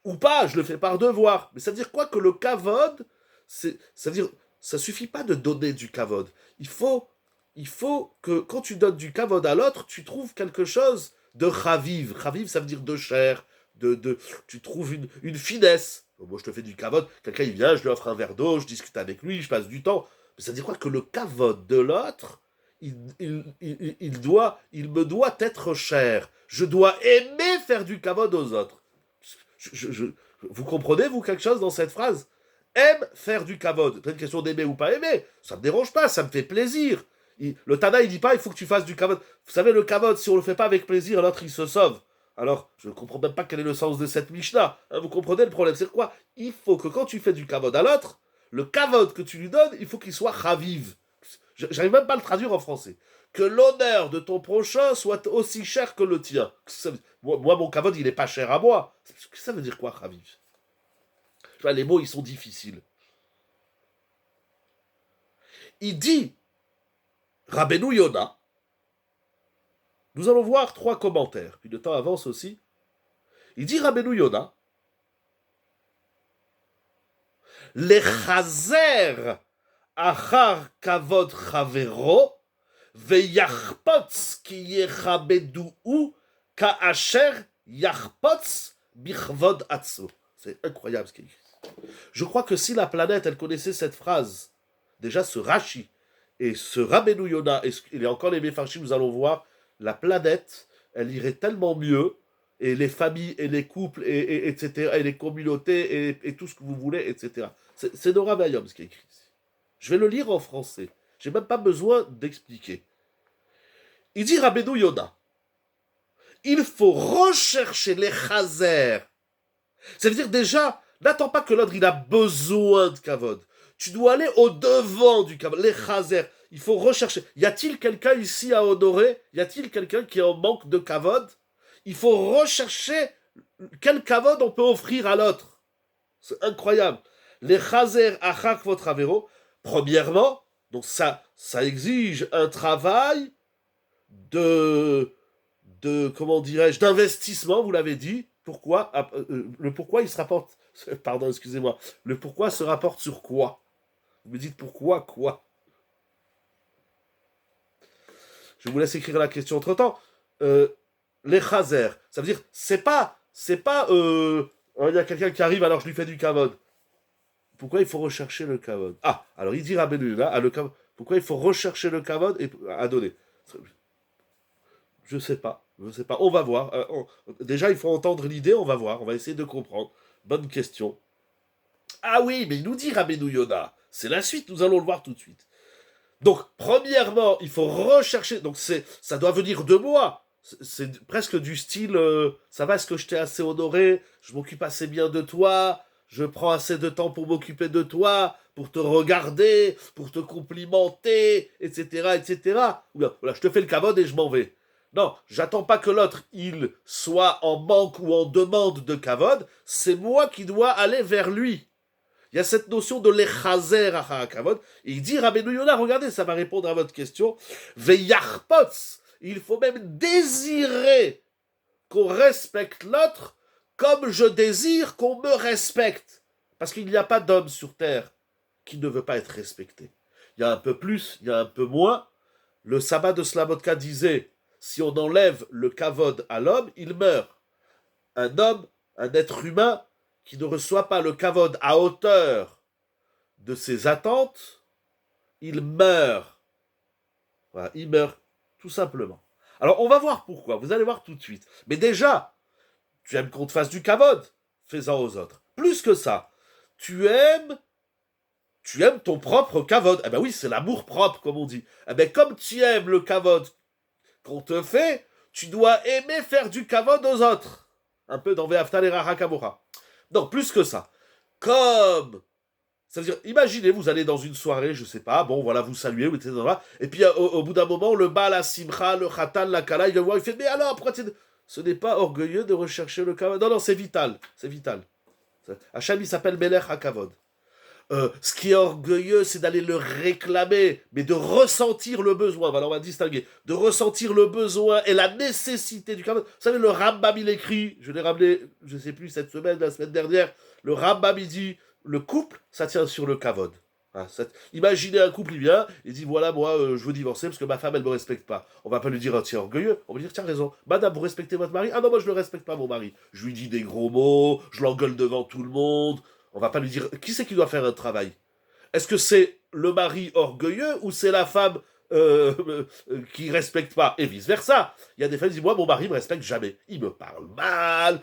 Ou pas, je le fais par devoir. Mais ça veut dire quoi que le kavod, ça veut dire, ça suffit pas de donner du kavod. Il faut, il faut que quand tu donnes du kavod à l'autre, tu trouves quelque chose de chaviv. Chaviv, ça veut dire de chair, tu trouves une finesse. Moi, je te fais du kavod. Quelqu'un, il vient, je lui offre un verre d'eau, je discute avec lui, je passe du temps. Mais ça veut dire quoi que le kavod de l'autre, il me doit être cher. Je dois aimer faire du kavod aux autres. Vous comprenez, vous, quelque chose dans cette phrase? Aime faire du kavod. C'est pas une question d'aimer ou pas aimer. Ça me dérange pas, ça me fait plaisir. Le Tana, il dit pas, il faut que tu fasses du kavod. Vous savez, le kavod, si on le fait pas avec plaisir, l'autre, il se sauve. Alors, je ne comprends même pas quel est le sens de cette Mishnah. Hein, vous comprenez le problème, c'est quoi? Il faut que quand tu fais du kavod à l'autre, le kavod que tu lui donnes, il faut qu'il soit chaviv. J'arrive même pas à le traduire en français. Que l'honneur de ton prochain soit aussi cher que le tien. Moi, mon kavod, il n'est pas cher à moi. Ça veut dire quoi, chaviv? Tu vois, les mots, ils sont difficiles. Il dit, Rabbeinu Yona, nous allons voir 3 commentaires, puis le temps avance aussi. Il dit, Rabbeinu Yona, Lechazer achar kavod chavero, veyachpotz ki yechabeduu ka'asher yachpotz bichvod atzo. C'est incroyable ce qu'il dit. Je crois que si la planète, elle connaissait cette phrase, déjà ce Rashi et ce Rabbeinu Yona, et il y a encore les Mefarshim, nous allons voir, la planète, elle irait tellement mieux, et les familles, et les couples, etc., et les communautés, et tout ce que vous voulez, etc. C'est Nora Bayom ce qui est écrit ici. Je vais le lire en français. J'ai même pas besoin d'expliquer. Il dit Rabbeinu Yona, il faut rechercher les chazer. Ça veut dire déjà, n'attends pas que l'autre il a besoin de kavod. Tu dois aller au devant du kavod, les chazer. Il faut rechercher. Y a-t-il quelqu'un ici à honorer? Y a-t-il quelqu'un qui est en manque de kavod? Il faut rechercher quel kavod on peut offrir à l'autre. C'est incroyable. Les chazer achak votre avero. Premièrement, donc ça exige un travail de comment dirais-je, d'investissement, vous l'avez dit. Pourquoi le pourquoi il se rapporte, pardon, excusez-moi, le pourquoi se rapporte sur quoi? Vous me dites pourquoi quoi? Je vous laisse écrire la question entre temps. Les chazer, ça veut dire c'est pas il y a quelqu'un qui arrive alors je lui fais du kavod. Pourquoi il faut rechercher le kavod? Ah, alors il dit Rabbeinu là, le kavod. Pourquoi il faut rechercher le kavod et à donner? Je sais pas. On va voir. Déjà, il faut entendre l'idée, on va voir. On va essayer de comprendre. Bonne question. Ah oui, mais il nous dit Rabbeinu Yona. C'est la suite, nous allons le voir tout de suite. Donc, premièrement, il faut rechercher. Donc, ça doit venir de moi. C'est presque du style ça va, est-ce que je t'ai assez honoré? Je m'occupe assez bien de toi. Je prends assez de temps pour m'occuper de toi, pour te regarder, pour te complimenter, etc., etc. Voilà, je te fais le kavod et je m'en vais. Non, j'attends pas que l'autre, il soit en manque ou en demande de kavod, c'est moi qui dois aller vers lui. Il y a cette notion de lechazer achar kavod, et il dit, Rabbeinu Yona, regardez, ça va répondre à votre question, veyachpotz, il faut même désirer qu'on respecte l'autre comme je désire qu'on me respecte. Parce qu'il n'y a pas d'homme sur terre qui ne veut pas être respecté. Il y a un peu plus, il y a un peu moins. Le sabbat de Slabodka disait, si on enlève le kavod à l'homme, il meurt. Un homme, un être humain, qui ne reçoit pas le kavod à hauteur de ses attentes, il meurt. Voilà, il meurt, tout simplement. Alors, on va voir pourquoi, vous allez voir tout de suite. Mais déjà, tu aimes qu'on te fasse du kavod, fais-en aux autres. Plus que ça, tu aimes ton propre kavod. Eh ben oui, c'est l'amour propre, comme on dit. Eh ben comme tu aimes le kavod qu'on te fait, tu dois aimer faire du kavod aux autres. Un peu dans Ve'aftal Leracha Kamocha. Non, plus que ça. Comme, ça veut dire, imaginez, vous allez dans une soirée, je sais pas, bon, voilà, vous saluez, etc. Et puis, au bout d'un moment, le Baal, la Simcha, le Khatan, la Kala, il va voir, il fait, mais alors, pourquoi tu... Ce n'est pas orgueilleux de rechercher le kavod. Non, non, c'est vital. C'est vital. Hachem, il s'appelle Melech HaKavod. Ce qui est orgueilleux, c'est d'aller le réclamer, mais de ressentir le besoin. Voilà, on va distinguer. De ressentir le besoin et la nécessité du kavod. Vous savez, le Rambam, il écrit, je l'ai ramené, je ne sais plus, cette semaine, la semaine dernière, le Rambam, il dit, le couple, ça tient sur le kavod. Hein, imaginez un couple, il vient, il dit, voilà, moi, je veux divorcer parce que ma femme, elle ne me respecte pas. On va pas lui dire, oh, tiens, orgueilleux. On va lui dire, tiens, raison. Madame, vous respectez votre mari? Ah non, moi, je ne le respecte pas, mon mari. Je lui dis des gros mots, je l'engueule devant tout le monde. On va pas lui dire, qui c'est qui doit faire un travail? Est-ce que c'est le mari orgueilleux ou c'est la femme qui respecte pas? Et vice-versa. Il y a des femmes qui disent, moi, mon mari me respecte jamais. Il me parle mal,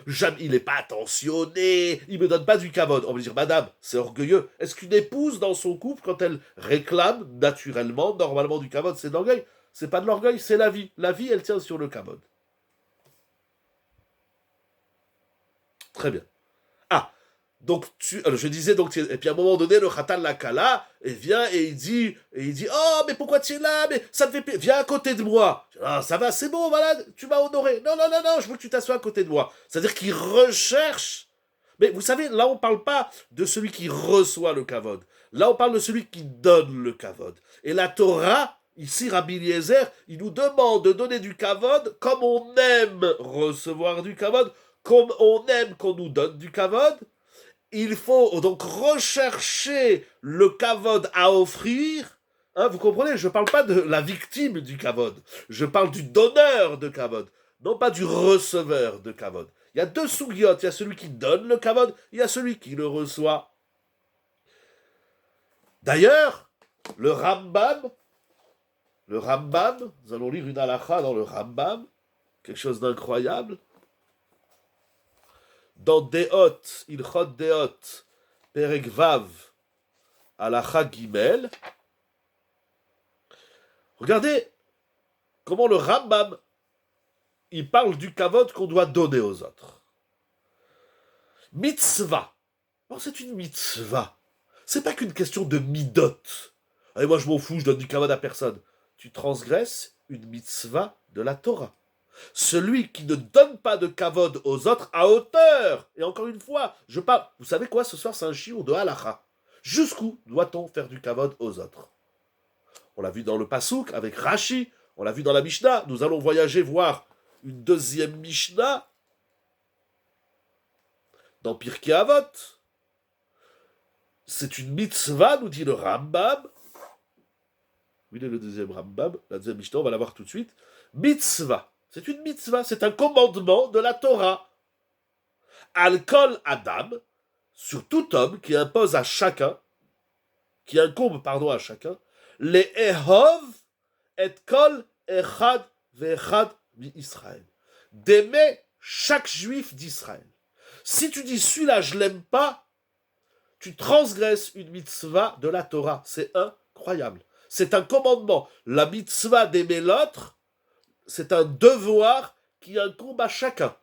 jamais, il n'est pas attentionné, il me donne pas du kavod. On va dire, madame, c'est orgueilleux. Est-ce qu'une épouse dans son couple, quand elle réclame naturellement, normalement du kavod, c'est de l'orgueil? C'est pas de l'orgueil, c'est la vie. La vie, elle tient sur le kavod. Très bien. Ah, donc je disais donc et puis à un moment donné le Khatan Lakala vient et il dit oh mais pourquoi tu es là, mais ça te fait viens à côté de moi. Ah, ça va, c'est bon, voilà, tu m'as honoré. Non non non non, je veux que tu t'assoies à côté de moi. C'est-à-dire qu'il recherche. Mais vous savez, là on parle pas de celui qui reçoit le kavod. Là on parle de celui qui donne le kavod. Et la Torah ici, Rabbi Eliezer, il nous demande de donner du kavod comme on aime recevoir du kavod, comme on aime qu'on nous donne du kavod. Il faut donc rechercher le kavod à offrir. Hein, vous comprenez, je ne parle pas de la victime du kavod. Je parle du donneur de kavod, non pas du receveur de kavod. Il y a deux sougiotes. Il y a celui qui donne le kavod, il y a celui qui le reçoit. D'ailleurs, le Rambam, nous allons lire une halakha dans le Rambam, quelque chose d'incroyable. Dans Deot, Ilchot Deot, Perek Vav, halakha Gimel, regardez comment le Rambam, il parle du kavod qu'on doit donner aux autres. Mitzvah. Alors c'est une mitzvah. C'est pas qu'une question de midot. Allez, moi je m'en fous, je donne du kavod à personne. Tu transgresses une mitzvah de la Torah. Celui qui ne donne pas de kavod aux autres à hauteur. Et encore une fois, je parle. Vous savez quoi, ce soir c'est un shiur de halakha. Jusqu'où doit-on faire du kavod aux autres? On l'a vu dans le Passouk avec Rashi, on l'a vu dans la Mishnah. Nous allons voyager voir une deuxième Mishnah dans Pirkei Avot. C'est une mitzvah, nous dit le Rambam. Oui, le deuxième Rambam, la deuxième Mishnah, on va la voir tout de suite. Mitzvah. C'est une mitzvah, c'est un commandement de la Torah. Al-Kol Adam, sur tout homme qui impose à chacun, qui incombe, à chacun, les Ehov et Kol Echad Ve'echad Israël. D'aimer chaque juif d'Israël. Si tu dis celui-là, je l'aime pas, tu transgresses une mitzvah de la Torah. C'est incroyable. C'est un commandement. La mitzvah d'aimer l'autre, c'est un devoir qui incombe à chacun.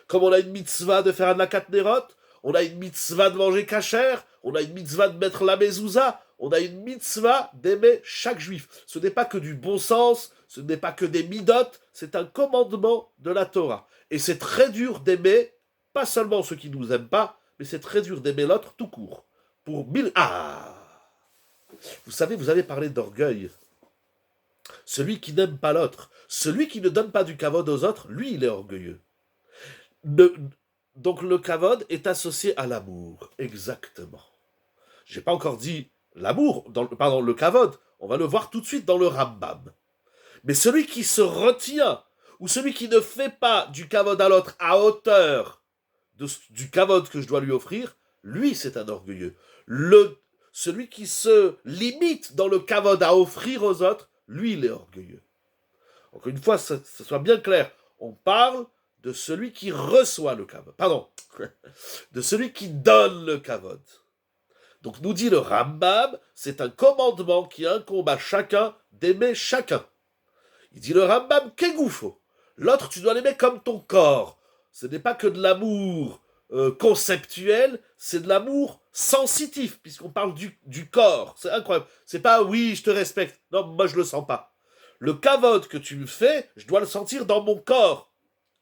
Comme on a une mitzvah de faire un lakat nerot, on a une mitzvah de manger kasher, on a une mitzvah de mettre la mezouza, on a une mitzvah d'aimer chaque juif. Ce n'est pas que du bon sens, ce n'est pas que des midot, c'est un commandement de la Torah. Et c'est très dur d'aimer, pas seulement ceux qui ne nous aiment pas, mais c'est très dur d'aimer l'autre tout court. Pour mille... Ah! Vous savez, vous avez parlé d'orgueil. Celui qui n'aime pas l'autre, celui qui ne donne pas du kavod aux autres, lui, il est orgueilleux. Donc le kavod est associé à l'amour, exactement. J'ai pas encore dit l'amour, le kavod, on va le voir tout de suite dans le Rambam. Mais celui qui se retient, ou celui qui ne fait pas du kavod à l'autre à hauteur du kavod que je dois lui offrir, lui, c'est un orgueilleux. Celui qui se limite dans le kavod à offrir aux autres, lui, il est orgueilleux. Encore une fois, ça soit bien clair. On parle de celui qui reçoit le kavod. Pardon. De celui qui donne le kavod. Donc, nous dit le Rambam, c'est un commandement qui incombe à chacun d'aimer chacun. Il dit le Rambam, kegoufo. L'autre, tu dois l'aimer comme ton corps. Ce n'est pas que de l'amour conceptuel, c'est de l'amour sensitif, puisqu'on parle du corps. C'est incroyable. C'est pas oui, je te respecte. Non, moi je le sens pas. Le kavod que tu me fais, je dois le sentir dans mon corps.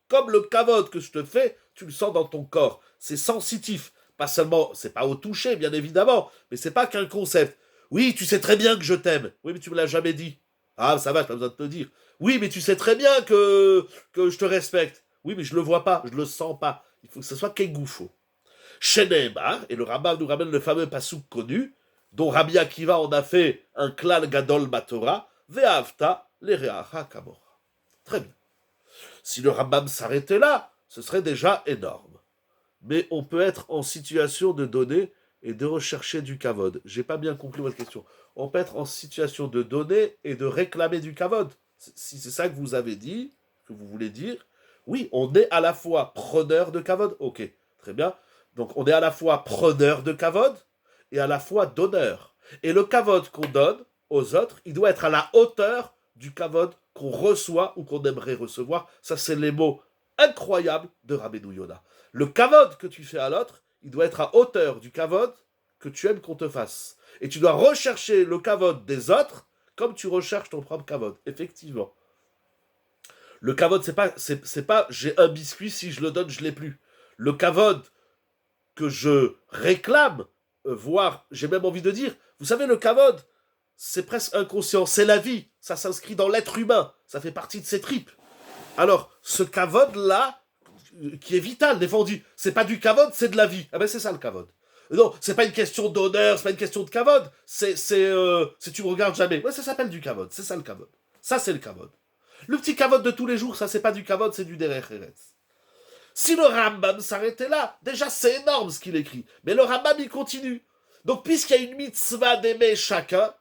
Comme le kavod que je te fais, tu le sens dans ton corps. C'est sensitif. pas seulement, c'est pas au toucher, bien évidemment, mais c'est pas qu'un concept. Oui, tu sais très bien que je t'aime. Oui, mais tu me l'as jamais dit. Ah, ça va, j'ai pas besoin de te le dire. Oui, mais tu sais très bien que je te respecte. Oui, mais je le vois pas, je le sens pas. Il faut que ce soit Kegoufo. Sheneemar, et le Rambam nous ramène le fameux pasouk connu, dont Rabbi Akiva en a fait un klal gadol batora, ve'avta lereacha kamora. Très bien. Si le Rambam s'arrêtait là, ce serait déjà énorme. Mais on peut être en situation de donner et de rechercher du kavod. J'ai pas bien compris votre question. On peut être en situation de donner et de réclamer du kavod. Si c'est ça que vous avez dit, que vous voulez dire, oui, on est à la fois preneur de kavod. Ok, très bien. Donc on est à la fois preneur de kavod et à la fois donneur. Et le kavod qu'on donne aux autres, il doit être à la hauteur du kavod qu'on reçoit ou qu'on aimerait recevoir. Ça, c'est les mots incroyables de Rabbeinu Yonah. Le kavod que tu fais à l'autre, il doit être à hauteur du kavod que tu aimes qu'on te fasse. Et tu dois rechercher le kavod des autres comme tu recherches ton propre kavod. Effectivement. Le kavod, c'est pas j'ai un biscuit, si je le donne, je l'ai plus. Le kavod que je réclame, voire j'ai même envie de dire, vous savez, le kavod, c'est presque inconscient, c'est la vie, ça s'inscrit dans l'être humain, ça fait partie de ses tripes. Alors, ce kavod-là, qui est vital, des fois on dit, c'est pas du kavod, c'est de la vie. Ah ben c'est ça le kavod. Non, c'est pas une question d'honneur, c'est pas une question de kavod, si tu me regardes jamais. Ouais, ça s'appelle du kavod, c'est ça le kavod. Ça c'est le kavod. Le petit kavod de tous les jours, ça c'est pas du kavod, c'est du derech eretz. Si le Rambam s'arrêtait là, déjà c'est énorme ce qu'il écrit. Mais le Rambam il continue. Donc puisqu'il y a une mitzvah d'aimer chacun,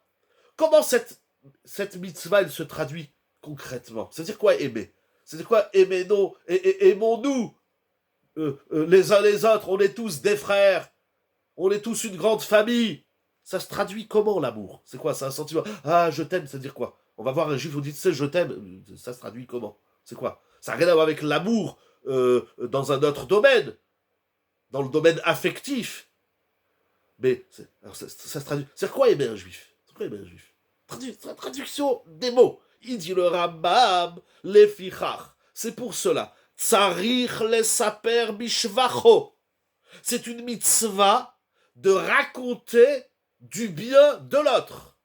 comment cette mitzvah elle se traduit concrètement? C'est-à-dire quoi aimer? C'est-à-dire quoi aimez-nous et aimons-nous les uns les autres? On est tous des frères. On est tous une grande famille. Ça se traduit comment l'amour? C'est quoi? C'est un sentiment. Ah, je t'aime, c'est-à-dire quoi? On va voir un juif, vous dites, c'est je t'aime. Ça se traduit comment? C'est quoi? Ça n'a rien à voir avec l'amour dans un autre domaine, dans le domaine affectif. Mais alors ça se traduit. C'est quoi aimer un juif? C'est quoi aimer un juif? Traduction des mots. Il dit le Rambam, les fichach. C'est pour cela. Tsarich le saper bishvacho. C'est une mitzvah de raconter du bien de l'autre.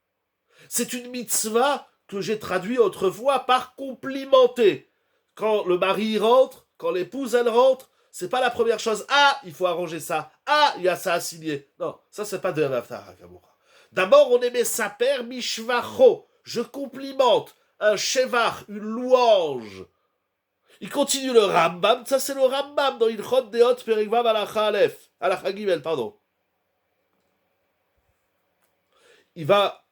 C'est une mitzvah que j'ai traduit autrefois par complimenter. Quand le mari rentre, quand l'épouse elle rentre, c'est pas la première chose. Ah, il faut arranger ça. Ah, il y a ça à signer. Non, ça c'est pas de l'Avtar Hakamura. D'abord, on aimait sa père Mishvacho. Je complimente un shevar, une louange. Il continue le Rambam. Ça c'est le Rambam dans Ilchot Deot Perigvav Alacha Aleph. Alacha Gimel, pardon. Il va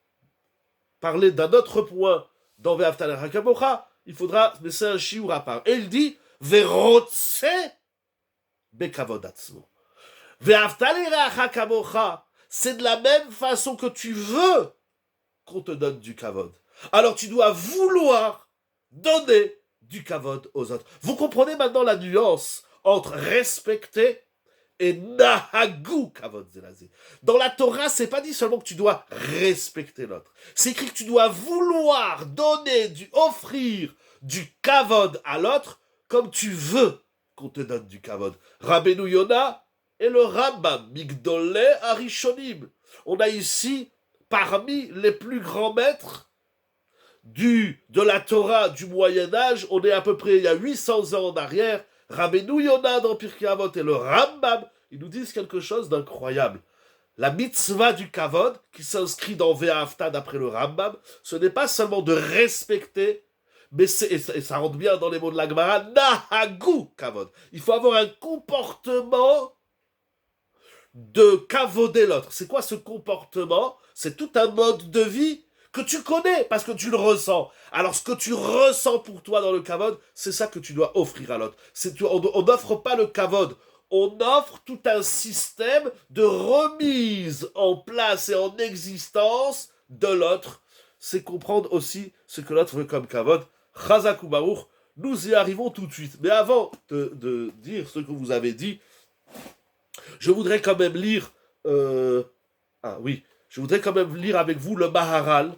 parler d'un autre point dans Ve'aftal Hakamocha. Il faudra, mais c'est un shiur à part. Et il dit Verotse Bekavodatzmo. Ve'aftal Hakamocha. C'est de la même façon que tu veux qu'on te donne du kavod. Alors tu dois vouloir donner du kavod aux autres. Vous comprenez maintenant la nuance entre respecter et nahagu kavod zelazé. Dans la Torah, c'est pas dit seulement que tu dois respecter l'autre. C'est écrit que tu dois vouloir donner, offrir du kavod à l'autre comme tu veux qu'on te donne du kavod. Rabbeinu Yonah et le Rambam, Migdolé Arishonim. On a ici, parmi les plus grands maîtres de la Torah du Moyen-Âge, on est à peu près il y a 800 ans en arrière, Rabbeinu Yonah dans Pirkei Avot et le Rambam, ils nous disent quelque chose d'incroyable. La mitzvah du kavod, qui s'inscrit dans Ve'afta d'après le Rambam, ce n'est pas seulement de respecter, mais et ça rentre bien dans les mots de la Gemara, nahagu kavod. Il faut avoir un comportement de kavoder l'autre. C'est quoi ce comportement? C'est tout un mode de vie que tu connais parce que tu le ressens. Alors ce que tu ressens pour toi dans le kavod, c'est ça que tu dois offrir à l'autre. On n'offre pas le kavod, on offre tout un système de remise en place et en existence de l'autre. C'est comprendre aussi ce que l'autre veut comme kavod. Chazak ou Baruch, nous y arrivons tout de suite. Mais avant de dire ce que vous avez dit, je voudrais quand même lire... je voudrais quand même lire avec vous le Maharal.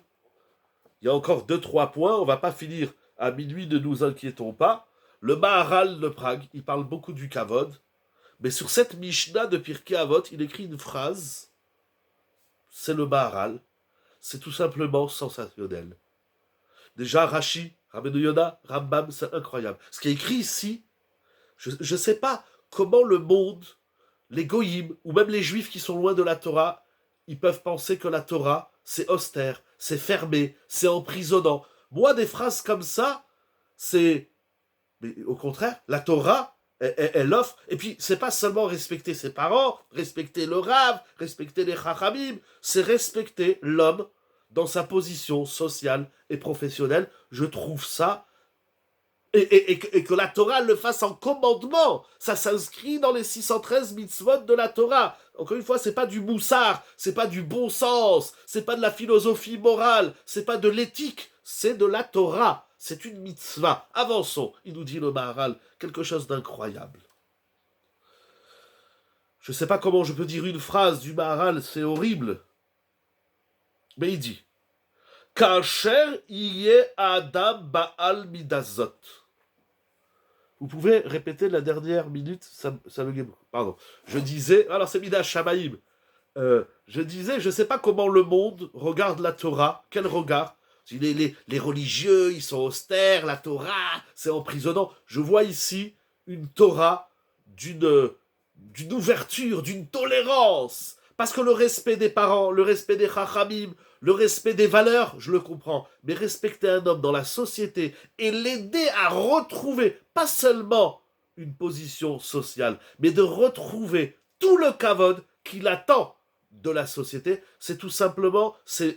Il y a encore 2-3 points, on ne va pas finir à minuit, ne nous inquiétons pas. Le Maharal de Prague, il parle beaucoup du kavod, Mais sur cette Mishnah de Pirkei Avot, il écrit une phrase, c'est le Maharal, c'est tout simplement sensationnel. Déjà, Rashi, Rabbeinu Yonah, Rambam, c'est incroyable. Ce qui est écrit ici, je ne sais pas comment le monde, les goyim, ou même les juifs qui sont loin de la Torah, ils peuvent penser que la Torah, c'est austère, c'est fermé, c'est emprisonnant. Moi, des phrases comme ça, c'est... Mais au contraire, la Torah, elle offre... Et puis, c'est pas seulement respecter ses parents, respecter le Rav, respecter les Chachamim, c'est respecter l'homme dans sa position sociale et professionnelle. Je trouve ça et que la Torah le fasse en commandement. Ça s'inscrit dans les 613 mitzvot de la Torah. Encore une fois, c'est pas du moussard, c'est pas du bon sens, c'est pas de la philosophie morale, c'est pas de l'éthique, c'est de la Torah. C'est une mitzvah. Avançons, il nous dit le Maharal, quelque chose d'incroyable. Je sais pas comment je peux dire une phrase du Maharal, c'est horrible. Mais il dit Kasher yeh adam ba'al midazot. Vous pouvez répéter la dernière minute, ça me guette beaucoup. Pardon. Je disais, alors c'est Midah Shamaïm. Je disais, je ne sais pas comment le monde regarde la Torah. Quel regard? Les religieux, ils sont austères, la Torah, c'est emprisonnant. Je vois ici une Torah d'une ouverture, d'une tolérance. Parce que le respect des parents, le respect des chachamim, le respect des valeurs, je le comprends. Mais respecter un homme dans la société et l'aider à retrouver, pas seulement une position sociale, mais de retrouver tout le kavod qu'il attend de la société, c'est tout simplement, c'est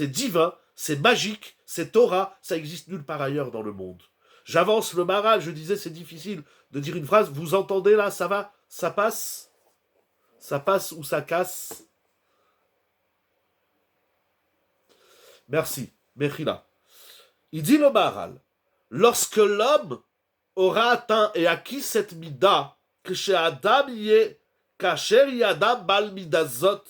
divin, c'est magique, c'est Torah, ça existe nulle part ailleurs dans le monde. J'avance le Maharal, je disais c'est difficile de dire une phrase, vous entendez là, ça va, ça passe ou ça casse? Merci, Mechila. Il dit le Maharal, lorsque l'homme aura atteint et acquis cette mida, que chez Adam yé, kasher yadam bal midazot,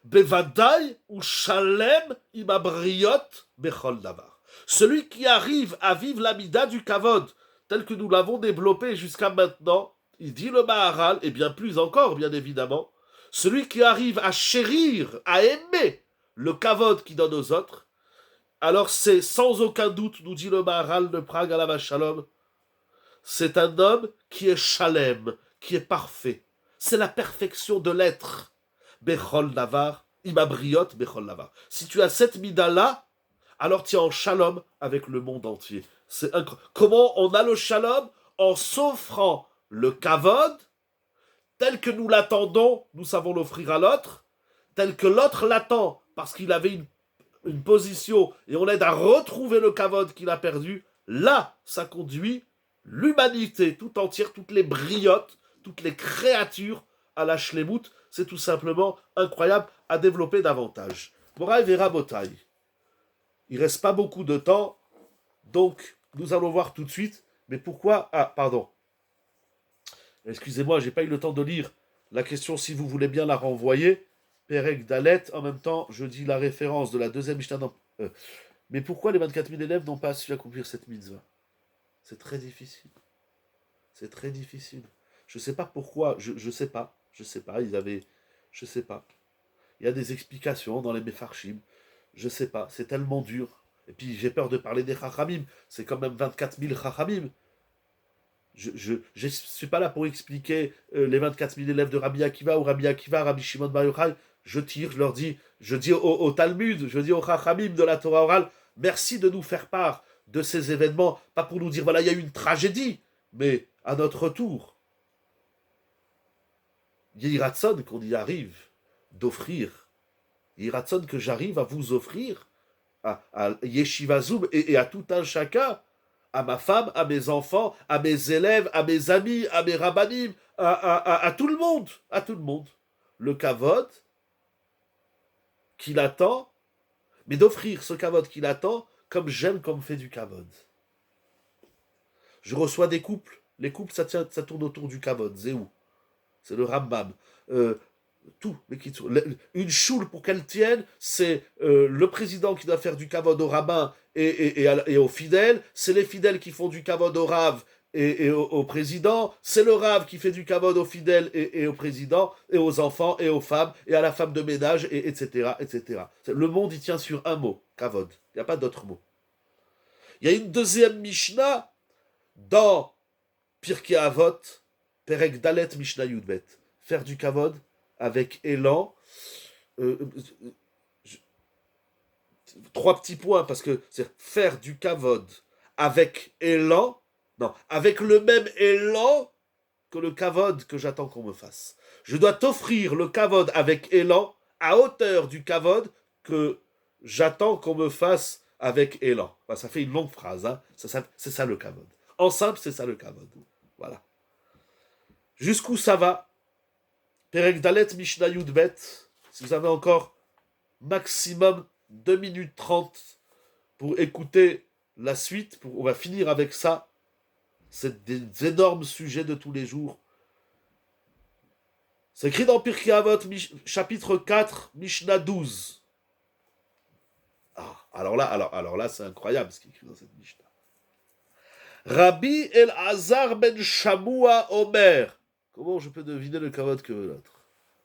bevadai ou shalem imabriot bechol davar. Celui qui arrive à vivre la mida du kavod, tel que nous l'avons développé jusqu'à maintenant, il dit le Maharal, et bien plus encore, bien évidemment, celui qui arrive à chérir, à aimer le kavod qu'il donne aux autres, alors c'est sans aucun doute, nous dit le Maharal de Prague à la Shalom, c'est un homme qui est shalem, qui est parfait. C'est la perfection de l'être. Bechol davar, imabriot bechol davar. Si tu as cette mida-là, alors tu es en shalom avec le monde entier. C'est comment on a le shalom? En s'offrant le kavod, tel que nous l'attendons, nous savons l'offrir à l'autre, tel que l'autre l'attend, parce qu'il avait une position, et on l'aide à retrouver le kavod qu'il a perdu, là, ça conduit l'humanité tout entière, toutes les briottes, toutes les créatures à la shlemout. C'est tout simplement incroyable à développer davantage. Moraï Vera Botaï. Il ne reste pas beaucoup de temps, donc nous allons voir tout de suite. Mais pourquoi... Ah, pardon. Excusez-moi, j'ai pas eu le temps de lire la question, si vous voulez bien la renvoyer. Perek Dalet, en même temps, je dis la référence de la deuxième Mishnah. Mais pourquoi les 24 000 élèves n'ont pas su accomplir cette mitzvah? C'est très difficile. C'est très difficile. Je ne sais pas pourquoi. Je sais pas. Je sais pas. Ils avaient... Je sais pas. Il y a des explications dans les Mefarshim. Je sais pas. C'est tellement dur. Et puis j'ai peur de parler des Chachamim. C'est quand même 24 000 Chachamim. Je suis pas là pour expliquer les 24 000 élèves de Rabbi Akiva ou Rabbi Akiva, Rabbi Shimon Bar Yochai. Je tire, je leur dis, je dis au Talmud, je dis aux Chachamim de la Torah orale, merci de nous faire part de ces événements, pas pour nous dire, voilà, il y a eu une tragédie, mais à notre tour, Yiratzon qu'on y arrive d'offrir, Yiratzon que j'arrive à vous offrir, à Yeshiva Zoom et à tout un chacun, à ma femme, à mes enfants, à mes élèves, à mes amis, à mes rabbanim, à tout le monde, le kavod qu'il attend, mais d'offrir ce kavod qu'il attend comme j'aime qu'on me fait du kavod. Je reçois des couples, les couples ça tourne autour du kavod, Zéou, c'est le Rambam. Tout, mais une choule pour qu'elle tienne, c'est le président qui doit faire du kavod au rabbin et aux fidèles, c'est les fidèles qui font du kavod au rav et au président, c'est le Rav qui fait du kavod aux fidèles et au président, et aux enfants, et aux femmes, et à la femme de ménage, et etc., etc. Le monde, il tient sur un mot, kavod. Il n'y a pas d'autre mot. Il y a une deuxième Mishnah dans Pirkei Avot, Perek Dalet Mishnah Yudbet. Faire du kavod avec élan. Euh, je- Trois petits points, parce que c'est faire du kavod avec élan, non, avec le même élan que le kavod que j'attends qu'on me fasse. Je dois t'offrir le kavod avec élan à hauteur du kavod que j'attends qu'on me fasse avec élan. Enfin, ça fait une longue phrase, hein. C'est ça le kavod. En simple, c'est ça le kavod. Voilà. Jusqu'où ça va? Perek Dalet Mishnah Yudbet. Si vous avez encore maximum 2 minutes 30 pour écouter la suite, on va finir avec ça. C'est des énormes sujets de tous les jours. C'est écrit dans Pirkei Avot, chapitre 4, Mishnah 12. Ah, alors là, c'est incroyable ce qui est écrit dans cette Mishnah. Rabbi El-Azar ben Shamua Omer. Comment je peux deviner le kavod que l'autre?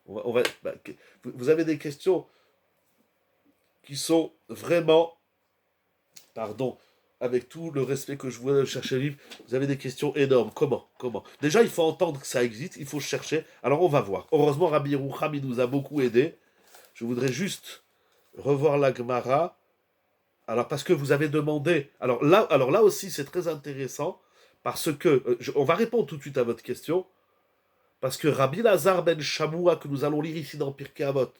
Vous avez des questions qui sont vraiment, pardon, avec tout le respect que je voudrais chercher le livre, vous avez des questions énormes. Comment? Déjà, il faut entendre que ça existe, il faut chercher. Alors, on va voir. Heureusement, Rabbi Yerucham, il nous a beaucoup aidé. Je voudrais juste revoir la Gemara. Alors, parce que vous avez demandé... Alors là aussi, c'est très intéressant, parce que... on va répondre tout de suite à votre question, parce que Rabbi Lazar ben Shamoua, que nous allons lire ici dans Pirkei Avot,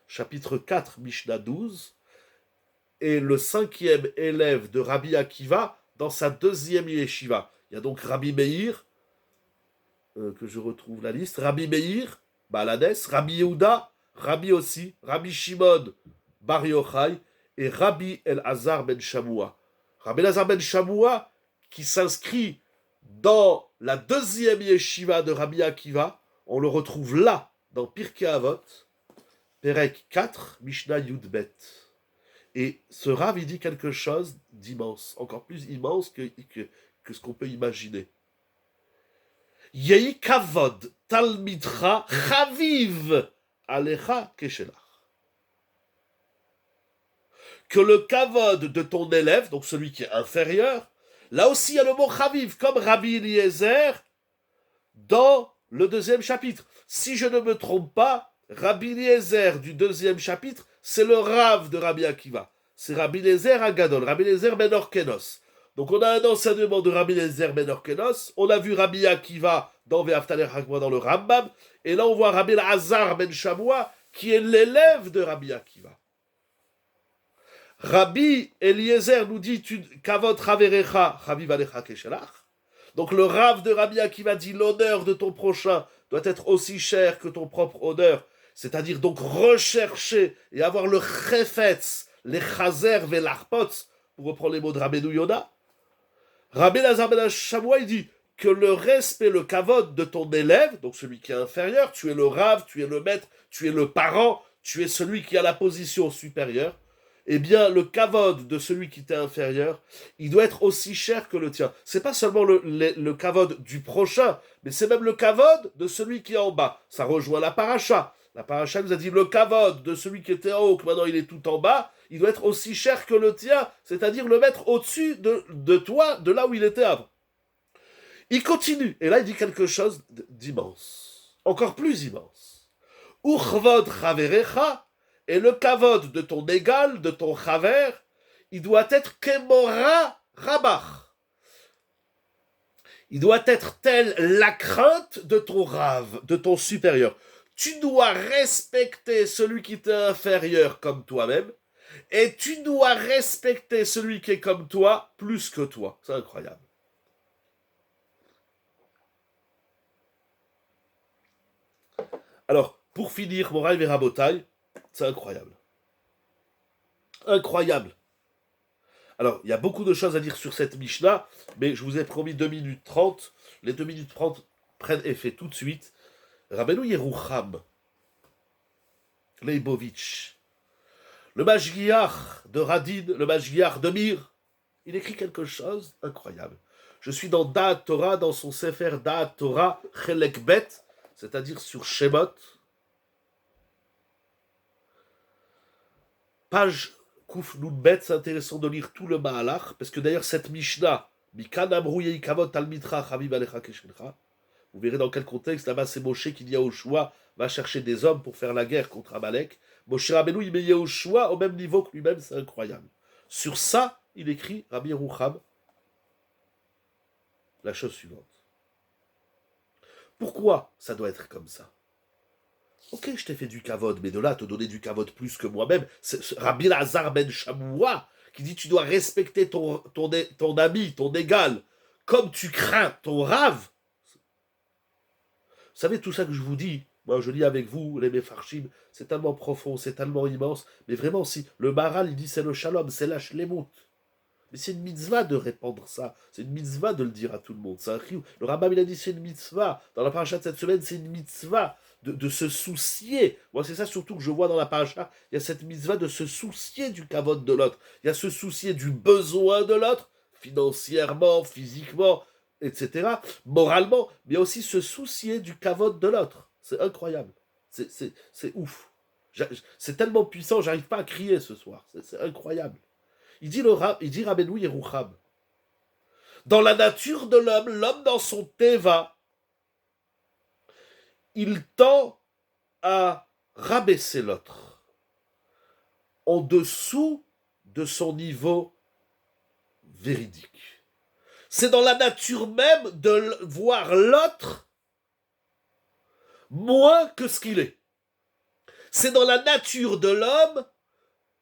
chapitre 4, Mishnah 12, est le 5e élève de Rabbi Akiva dans sa 2e yeshiva. Il y a donc Rabbi Meir, que je retrouve la liste, Rabbi Meir, Balades, Rabbi Yehuda, Rabbi aussi, Rabbi Shimon, Bar Yochai, et Rabbi El-Azar ben Shamoua. Rabbi El-Azar ben Shamoua, qui s'inscrit dans la 2e yeshiva de Rabbi Akiva, on le retrouve là, dans Pirkei Avot, Perek 4, Mishnah Yudbet. Et ce Rav, il dit quelque chose d'immense, encore plus immense que ce qu'on peut imaginer. Yehi kavod talmidcha chaviv alecha keshelach. Que le kavod de ton élève, donc celui qui est inférieur, là aussi il y a le mot chaviv, comme Rabbi Eliezer dans le 2e chapitre. Si je ne me trompe pas, Rabbi Eliezer du 2e chapitre, c'est le Rav de Rabbi Akiva. C'est Rabbi Eliezer Agadol, Rabbi Eliezer ben Orkenos. Donc on a un enseignement de Rabbi Eliezer ben Orkenos, on a vu Rabbi Akiva dans Ve'aftaler Hakma dans le Rambam, et là on voit Rabbi Azar ben Shamoua, qui est l'élève de Rabbi Akiva. Rabbi Eliezer nous dit Kavod Raverecha, Chaviv Alecha Keshelach. Donc le Rav de Rabbi Akiva dit l'honneur de ton prochain doit être aussi cher que ton propre honneur, c'est-à-dire donc rechercher et avoir le chefetz, les chazer et l'arpotz, pour reprendre les mots de Rabbeinu Yonah. Rabbi Lazar ben Shamoua, il dit que le respect, le kavod de ton élève, donc celui qui est inférieur, tu es le Rav, tu es le maître, tu es le parent, tu es celui qui a la position supérieure, eh bien, le kavod de celui qui t'est inférieur, il doit être aussi cher que le tien. C'est pas seulement le kavod du prochain, mais c'est même le kavod de celui qui est en bas. Ça rejoint la paracha. La paracha nous a dit le kavod de celui qui était en haut, que maintenant il est tout en bas, il doit être aussi cher que le tien, c'est-à-dire le mettre au-dessus de toi, de là où il était avant. Il continue, et là il dit quelque chose d'immense, encore plus immense. Uchvod chaverecha, et le kavod de ton égal, de ton chaver, il doit être kemora rabach. Il doit être telle la crainte de ton rave, de ton supérieur. Tu dois respecter celui qui t'est inférieur comme toi-même, et tu dois respecter celui qui est comme toi plus que toi. C'est incroyable. Alors, pour finir, Moraï Verabotaï, c'est incroyable. Incroyable. Alors, il y a beaucoup de choses à dire sur cette Mishnah, mais je vous ai promis 2 minutes 30. Les 2 minutes 30 prennent effet tout de suite. Rabbeinu Yerucham Leibovitch, le Mashgiach de Radin, le Mashgiach de Mir, il écrit quelque chose d'incroyable. Je suis dans Da'at Torah, dans son Sefer Da'at Torah, Chelek Bet, c'est-à-dire sur Shemot, page Kouf Nun Bet, c'est intéressant de lire tout le Mahalach, parce que d'ailleurs cette Mishnah, Mikan Amrou Yei Kavod Al Mitra Chaviv Alecha Keshencha, vous verrez dans quel contexte, là-bas c'est Moshe qui dit à Yoshua, va chercher des hommes pour faire la guerre contre Amalek. Moshe Rabbeinu, il met Yoshua au même niveau que lui-même, c'est incroyable. Sur ça, il écrit, Rabbi Yerucham, la chose suivante. Pourquoi ça doit être comme ça? Ok, je t'ai fait du kavod, mais de là, te donner du kavod plus que moi-même, c'est Rabbi Lazar ben Shamoua, qui dit tu dois respecter ton ami, ton égal, comme tu crains ton rave. Vous savez, tout ça que je vous dis, moi je lis avec vous, les Mefarshim, c'est tellement profond, c'est tellement immense, mais vraiment, si le Maharal, il dit c'est le shalom, c'est la shlemut. Mais c'est une mitzvah de répandre ça. C'est une mitzvah de le dire à tout le monde. C'est un chiyuv. Le Rambam, il a dit c'est une mitzvah. Dans la paracha de cette semaine, c'est une mitzvah de se soucier. Moi, c'est ça surtout que je vois dans la paracha. Il y a cette mitzvah de se soucier du kavod de l'autre. Il y a se soucier du besoin de l'autre, financièrement, physiquement, etc., moralement, mais il y a aussi se soucier du kavod de l'autre. C'est incroyable. C'est ouf. C'est tellement puissant, j'arrive pas à crier ce soir. C'est incroyable. Il dit Rabbeinu Yerucham. Dans la nature de l'homme, l'homme dans son teva, il tend à rabaisser l'autre en dessous de son niveau véridique. C'est dans la nature même de voir l'autre moins que ce qu'il est. C'est dans la nature de l'homme,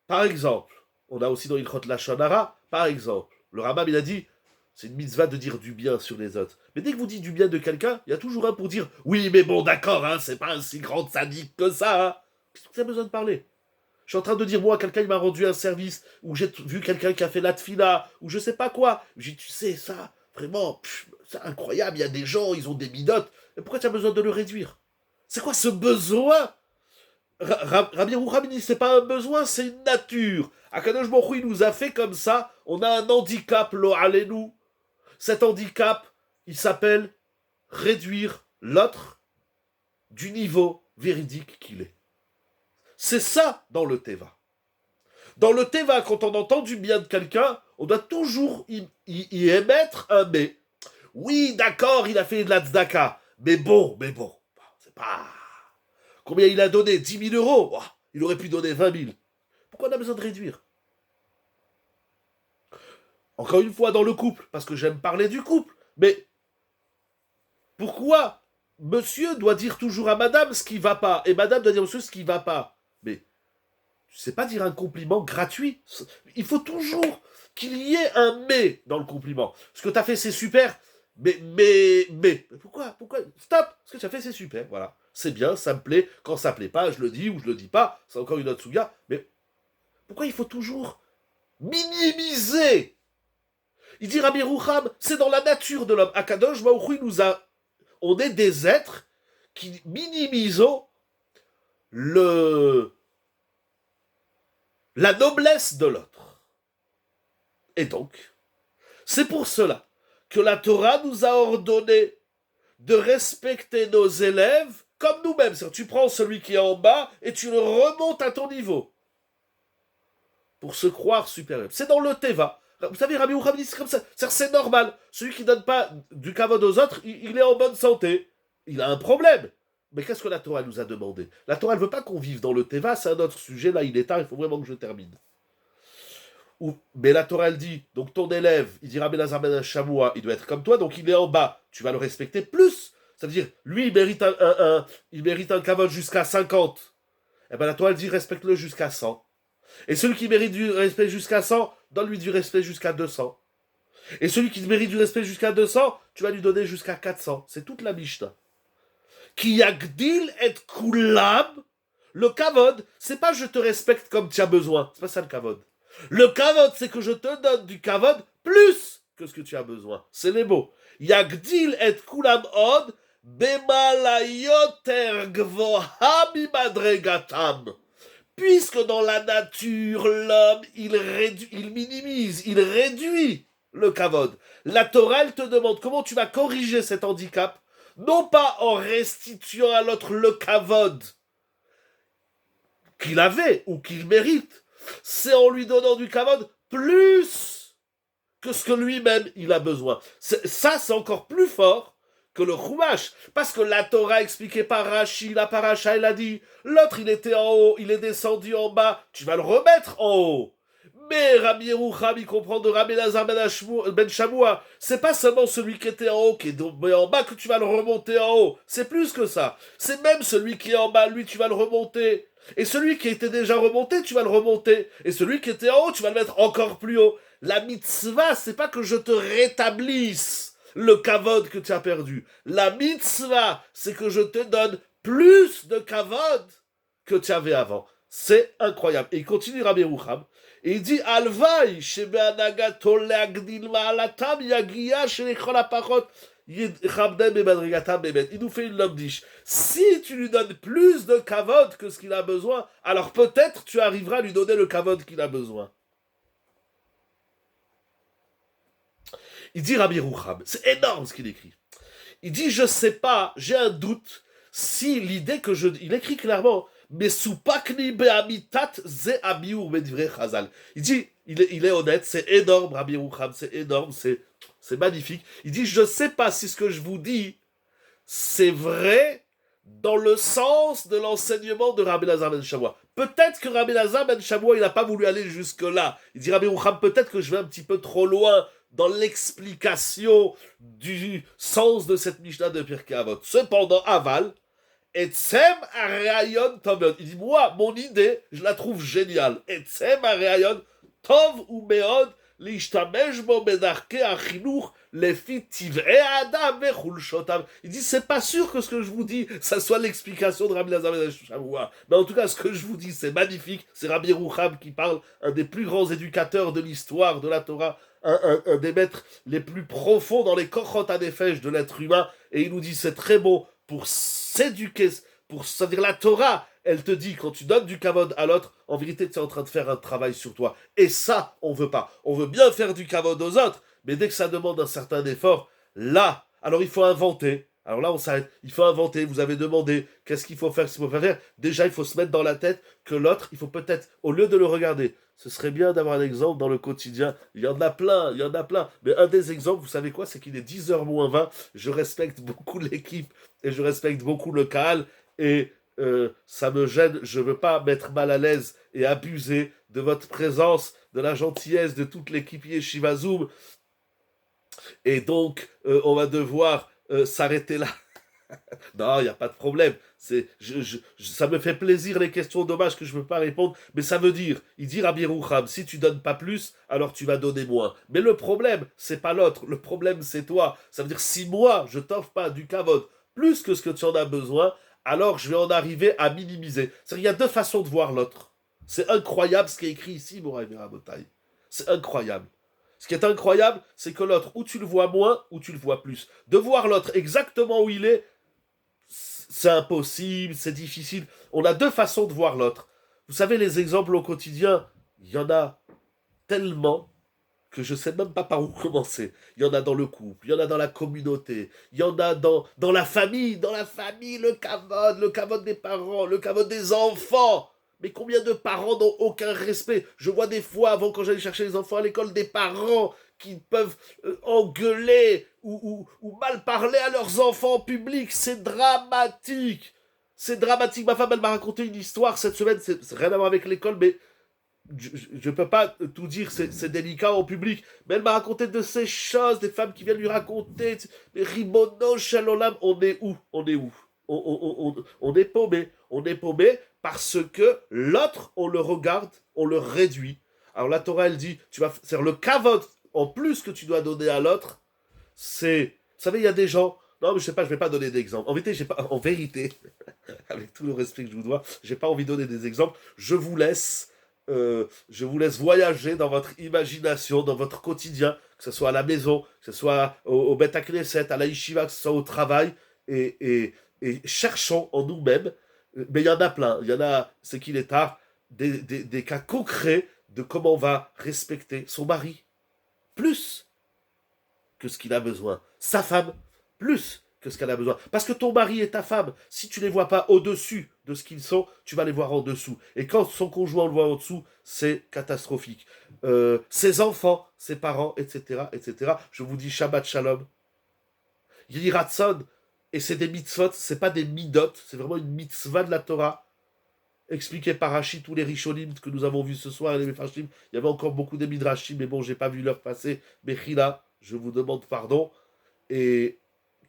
par exemple, on a aussi dans Ilchot Lashon Hara, par exemple, le Rambam il a dit, c'est une mitzvah de dire du bien sur les autres. Mais dès que vous dites du bien de quelqu'un, il y a toujours un pour dire, oui mais bon d'accord, hein, c'est pas un si grand sadique que ça. Hein. Qu'est-ce que ça a besoin de parler? Je suis en train de dire, moi, quelqu'un il m'a rendu un service, ou j'ai vu quelqu'un qui a fait la tfila, ou je sais pas quoi. J'ai dit, tu sais, ça, vraiment, c'est incroyable, il y a des gens, ils ont des midotes. Et pourquoi tu as besoin de le réduire? C'est quoi ce besoin? Rabbi Yerucham dit c'est pas un besoin, c'est une nature. Akadosh Baruch Hu, il nous a fait comme ça. On a un handicap, lo alenu. Cet handicap, il s'appelle réduire l'autre du niveau véridique qu'il est. C'est ça dans le Teva. Dans le Teva, quand on entend du bien de quelqu'un, on doit toujours y émettre un mais. Oui, d'accord, il a fait de la tzedaka. Mais bon, c'est pas... Combien il a donné? 10 000 euros. Oh, il aurait pu donner 20 000. Pourquoi on a besoin de réduire? Encore une fois, dans le couple, parce que j'aime parler du couple. Mais pourquoi monsieur doit dire toujours à madame ce qui va pas, et madame doit dire à monsieur ce qui va pas? Mais tu sais pas dire un compliment gratuit. Il faut toujours qu'il y ait un mais dans le compliment. Ce que tu as fait, c'est super. Mais, pourquoi? Stop! Ce que tu as fait, c'est super. Voilà. C'est bien, ça me plaît. Quand ça plaît pas, je le dis ou je le dis pas. C'est encore une autre souga. Mais pourquoi il faut toujours minimiser? Il dit Rabbi Yerucham, c'est dans la nature de l'homme. Akadosh Baruch Hu nous a... On est des êtres qui minimisons la noblesse de l'autre. Et donc, c'est pour cela que la Torah nous a ordonné de respecter nos élèves comme nous-mêmes. C'est-à-dire, tu prends celui qui est en bas et tu le remontes à ton niveau pour se croire supérieur. C'est dans le Teva. Vous savez, Rabbi Yerucham dit c'est comme ça. C'est normal. Celui qui ne donne pas du kavod aux autres, il est en bonne santé. Il a un problème. Mais qu'est-ce que la Torah nous a demandé? La Torah ne veut pas qu'on vive dans le Teva, c'est un autre sujet. Là, il est tard, il faut vraiment que je termine. Mais la Torah, elle dit, donc ton élève, il dira Ben Azar Ben Shamoua, il doit être comme toi, donc il est en bas, tu vas le respecter plus. Ça veut dire, lui, il mérite un kavod jusqu'à 50. Et bien la Torah, elle dit, respecte-le jusqu'à 100. Et celui qui mérite du respect jusqu'à 100, donne-lui du respect jusqu'à 200. Et celui qui mérite du respect jusqu'à 200, tu vas lui donner jusqu'à 400. C'est toute la Mishnah. Ki yagdil et kulam, le kavod, c'est pas je te respecte comme tu as besoin. C'est pas ça le kavod. Le kavod, c'est que je te donne du kavod plus que ce que tu as besoin. C'est les mots. Yagdil et kulam od, bemalayoter gvoha mi madregatam. puisque dans la nature, l'homme, il minimise, il réduit le kavod. La Torah, elle te demande comment tu vas corriger cet handicap, non pas en restituant à l'autre le kavod qu'il avait ou qu'il mérite, c'est en lui donnant du kavod plus que ce que lui-même il a besoin. Ça, c'est encore plus fort que le Chumash. Parce que la Torah expliquée par Rashi, la paracha, elle a dit, l'autre il était en haut, il est descendu en bas, tu vas le remettre en haut. Mais Rabbi Yerucham, il comprend de Rabbi Lazar ben Shamoua, c'est pas seulement celui qui était en haut, qui est tombé en bas, que tu vas le remonter en haut. C'est plus que ça. C'est même celui qui est en bas, lui, tu vas le remonter. Et celui qui était déjà remonté, tu vas le remonter. Et celui qui était en haut, tu vas le mettre encore plus haut. La mitzvah, c'est pas que je te rétablisse le kavod que tu as perdu. La mitzvah, c'est que je te donne plus de kavod que tu avais avant. C'est incroyable. Et il continue Rabbi Yerucham. Et il dit Alvaï, shebeanagato leagdil ma'alatam yagia shelechol apachot yichabdem bemadrigatam bemet. Il nous fait une lomdish. Si tu lui donnes plus de kavod que ce qu'il a besoin, alors peut-être tu arriveras à lui donner le kavod qu'il a besoin. Il dit Rabbi Yerucham, c'est énorme ce qu'il écrit. Il dit, je sais pas, j'ai un doute si l'idée que je... Il écrit clairement, mais soupakni be'amitat ze abiur bedivre chazal. Il dit, il est honnête, c'est énorme, Rabbi Yerucham, c'est énorme, c'est magnifique. Il dit, je sais pas si ce que je vous dis, c'est vrai dans le sens de l'enseignement de Rabbi Lazar ben Shamoua. Peut-être que Rabbi Lazar ben Shamoua, il n'a pas voulu aller jusque-là. Il dit, Rabbi Yerucham, peut-être que je vais un petit peu trop loin dans l'explication du sens de cette Mishnah de Pirkei Avot. Cependant, Aval, Etzem Areayon Tov. Il dit, moi, mon idée, je la trouve géniale. Etzem Areayon Tov ou Meod, l'ishtamesh bo bedarke achinuch, lefi tiv'e adam vechulshotav. Il dit, c'est pas sûr que ce que je vous dis, ça soit l'explication de Rabbi Lazar ben Shamoua. Mais en tout cas, ce que je vous dis, c'est magnifique. C'est Rabbi Yerucham qui parle, un des plus grands éducateurs de l'histoire de la Torah, un des maîtres les plus profonds dans les kochot hanefesh de l'être humain, et il nous dit c'est très beau pour s'éduquer, c'est-à-dire la Torah, elle te dit quand tu donnes du kavod à l'autre, en vérité tu es en train de faire un travail sur toi, et ça on veut pas, on veut bien faire du kavod aux autres, mais dès que ça demande un certain effort, là, alors il faut inventer. Alors là, on s'arrête. Il faut inventer. Vous avez demandé qu'est-ce qu'il faut faire, qu'est-ce qu'il faut pas faire. Déjà, il faut se mettre dans la tête que l'autre, il faut peut-être, au lieu de le regarder, ce serait bien d'avoir un exemple dans le quotidien. Il y en a plein, il y en a plein. Mais un des exemples, vous savez quoi, c'est qu'il est 10h moins 20. Je respecte beaucoup l'équipe et je respecte beaucoup le Kaal. Et ça me gêne. Je ne veux pas mettre mal à l'aise et abuser de votre présence, de la gentillesse de toute l'équipe Yeshiva Zoom. Et donc, on va devoir s'arrêter là. Non, il n'y a pas de problème. Ça me fait plaisir les questions, dommage que je ne peux pas répondre, mais ça veut dire, il dit Rabbi Yerucham, si tu donnes pas plus, alors tu vas donner moins. Mais le problème, c'est pas l'autre, le problème c'est toi. Ça veut dire, si moi, je t'offre pas du kavod plus que ce que tu en as besoin, alors je vais en arriver à minimiser. C'est-à-dire, il y a deux façons de voir l'autre. C'est incroyable ce qui est écrit ici, Moraï Merabotai. C'est incroyable. Ce qui est incroyable, c'est que l'autre, ou tu le vois moins, ou tu le vois plus. De voir l'autre exactement où il est, c'est impossible, c'est difficile. On a deux façons de voir l'autre. Vous savez, les exemples au quotidien, il y en a tellement que je ne sais même pas par où commencer. Il y en a dans le couple, il y en a dans la communauté, il y en a dans la famille, le kavod des parents, le kavod des enfants. Mais combien de parents n'ont aucun respect? Je vois des fois, avant quand j'allais chercher les enfants à l'école, des parents qui peuvent engueuler ou mal parler à leurs enfants en public. C'est dramatique. C'est dramatique. Ma femme, elle m'a raconté une histoire cette semaine. C'est rien à voir avec l'école, mais je ne peux pas tout dire, c'est délicat en public. Mais elle m'a raconté de ces choses, des femmes qui viennent lui raconter. Mais Ribono Shalom, on est où? On est où? On est paumé. On est paumé parce que l'autre, on le regarde, on le réduit. Alors la Torah, elle dit, c'est le kavod en plus que tu dois donner à l'autre. C'est, vous savez, il y a des gens. Non, mais je sais pas, je vais pas donner d'exemple. En vérité, avec tout le respect que je vous dois, j'ai pas envie de donner des exemples. Je vous laisse voyager dans votre imagination, dans votre quotidien, que ce soit à la maison, que ce soit au Bet HaKnesset, à la Yeshiva, que ce soit au travail, et cherchons en nous-mêmes. Mais il y en a plein. Il y en a, c'est qu'il est tard. des cas concrets de comment on va respecter son mari. Plus que ce qu'il a besoin. Sa femme, plus que ce qu'elle a besoin. Parce que ton mari et ta femme, si tu les vois pas au-dessus de ce qu'ils sont, tu vas les voir en dessous. Et quand son conjoint le voit en dessous, c'est catastrophique. Ses enfants, ses parents, etc., etc. Je vous dis Shabbat Shalom. Yiratson, et c'est des mitzvot, c'est pas des midot, c'est vraiment une mitzvah de la Torah, expliqué par Rashi, tous les Rishonim que nous avons vus ce soir, et les Mefarshim. Il y avait encore beaucoup de Midrashim, mais bon, j'ai pas vu l'heure passer. Mais Chila, je vous demande pardon, et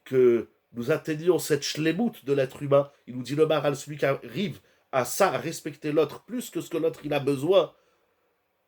que nous atteignions cette shlemut de l'être humain. Il nous dit le Maral, celui qui arrive à ça, à respecter l'autre plus que ce que l'autre il a besoin.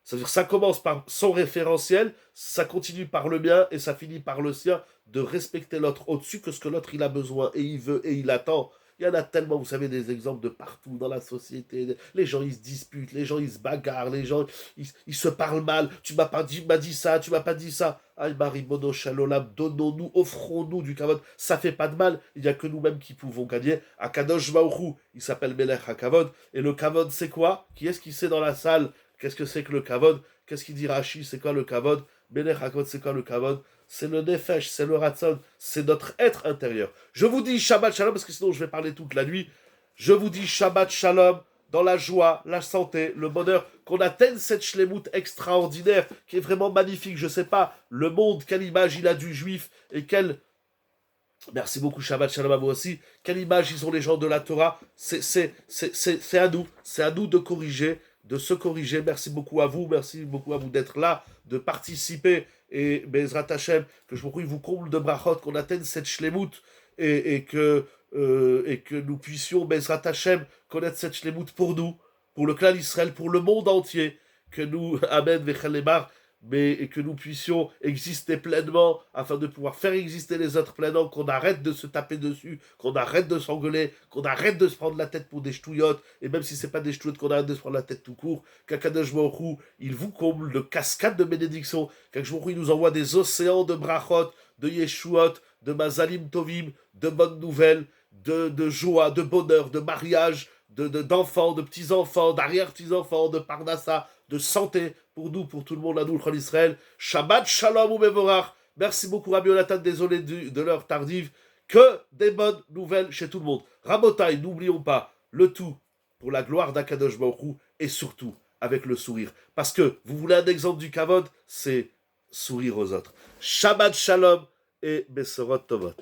C'est-à-dire ça commence par son référentiel, ça continue par le mien et ça finit par le sien, de respecter l'autre au-dessus que ce que l'autre il a besoin et il veut et il attend. Il y en a tellement, vous savez, des exemples de partout dans la société. Les gens, ils se disputent, les gens, ils se bagarrent, les gens, ils se parlent mal. Tu m'as pas dit, m'as dit ça, tu m'as pas dit ça. Aïe, Marie, Mono, Shalolam, donnons-nous, offrons-nous du kavod. Ça fait pas de mal. Il n'y a que nous-mêmes qui pouvons gagner. Akadosh Baruch il s'appelle Melech HaKavod. Et le kavod, c'est quoi? Qui est-ce qui sait dans la salle? Qu'est-ce que c'est que le kavod? Qu'est-ce qu'il dit Rashi? C'est quoi le kavod? Melech HaKavod, c'est quoi le kavod? C'est le nefesh, c'est le ratson, c'est notre être intérieur. Je vous dis Shabbat Shalom, parce que sinon je vais parler toute la nuit. Je vous dis Shabbat Shalom, dans la joie, la santé, le bonheur, qu'on atteigne cette shlemut extraordinaire, qui est vraiment magnifique. Je sais pas, le monde, quelle image il a du juif, et quelle... Merci beaucoup Shabbat Shalom à vous aussi. Quelle image ils ont les gens de la Torah. C'est à nous de corriger, de se corriger. Merci beaucoup à vous d'être là, de participer. Et Bezrat Hashem, que je vous comble de brachot, qu'on atteigne cette shlemut et que nous puissions, Bezrat Hashem, connaître cette shlemut pour nous, pour le clan d'Israël, pour le monde entier. Que nous, Amen, Vechalemar, mais et que nous puissions exister pleinement afin de pouvoir faire exister les autres pleinement, qu'on arrête de se taper dessus, qu'on arrête de s'engueuler, qu'on arrête de se prendre la tête pour des ch'touillottes, et même si c'est pas des ch'touillottes, qu'on arrête de se prendre la tête tout court, qu'Akadosh Baruch Hu, il vous comble de cascades de bénédictions, qu'Akadosh Baruch Hu, il nous envoie des océans de brachot, de yeshuot, de mazalim tovim, de bonnes nouvelles, de joie, de bonheur, de mariage, d'enfants, de petits-enfants, d'arrière-petits-enfants, de parnassa, de santé pour nous, pour tout le monde, à nous, le Chol Israël. Shabbat Shalom ou Mevorach. Merci beaucoup, Rabbi Yonatan, désolé de l'heure tardive. Que des bonnes nouvelles chez tout le monde. Rabotai, n'oublions pas, le tout pour la gloire d'Akadosh Baruch Hu et surtout avec le sourire. Parce que, vous voulez un exemple du kavod, c'est sourire aux autres. Shabbat Shalom et Besorot Tovot.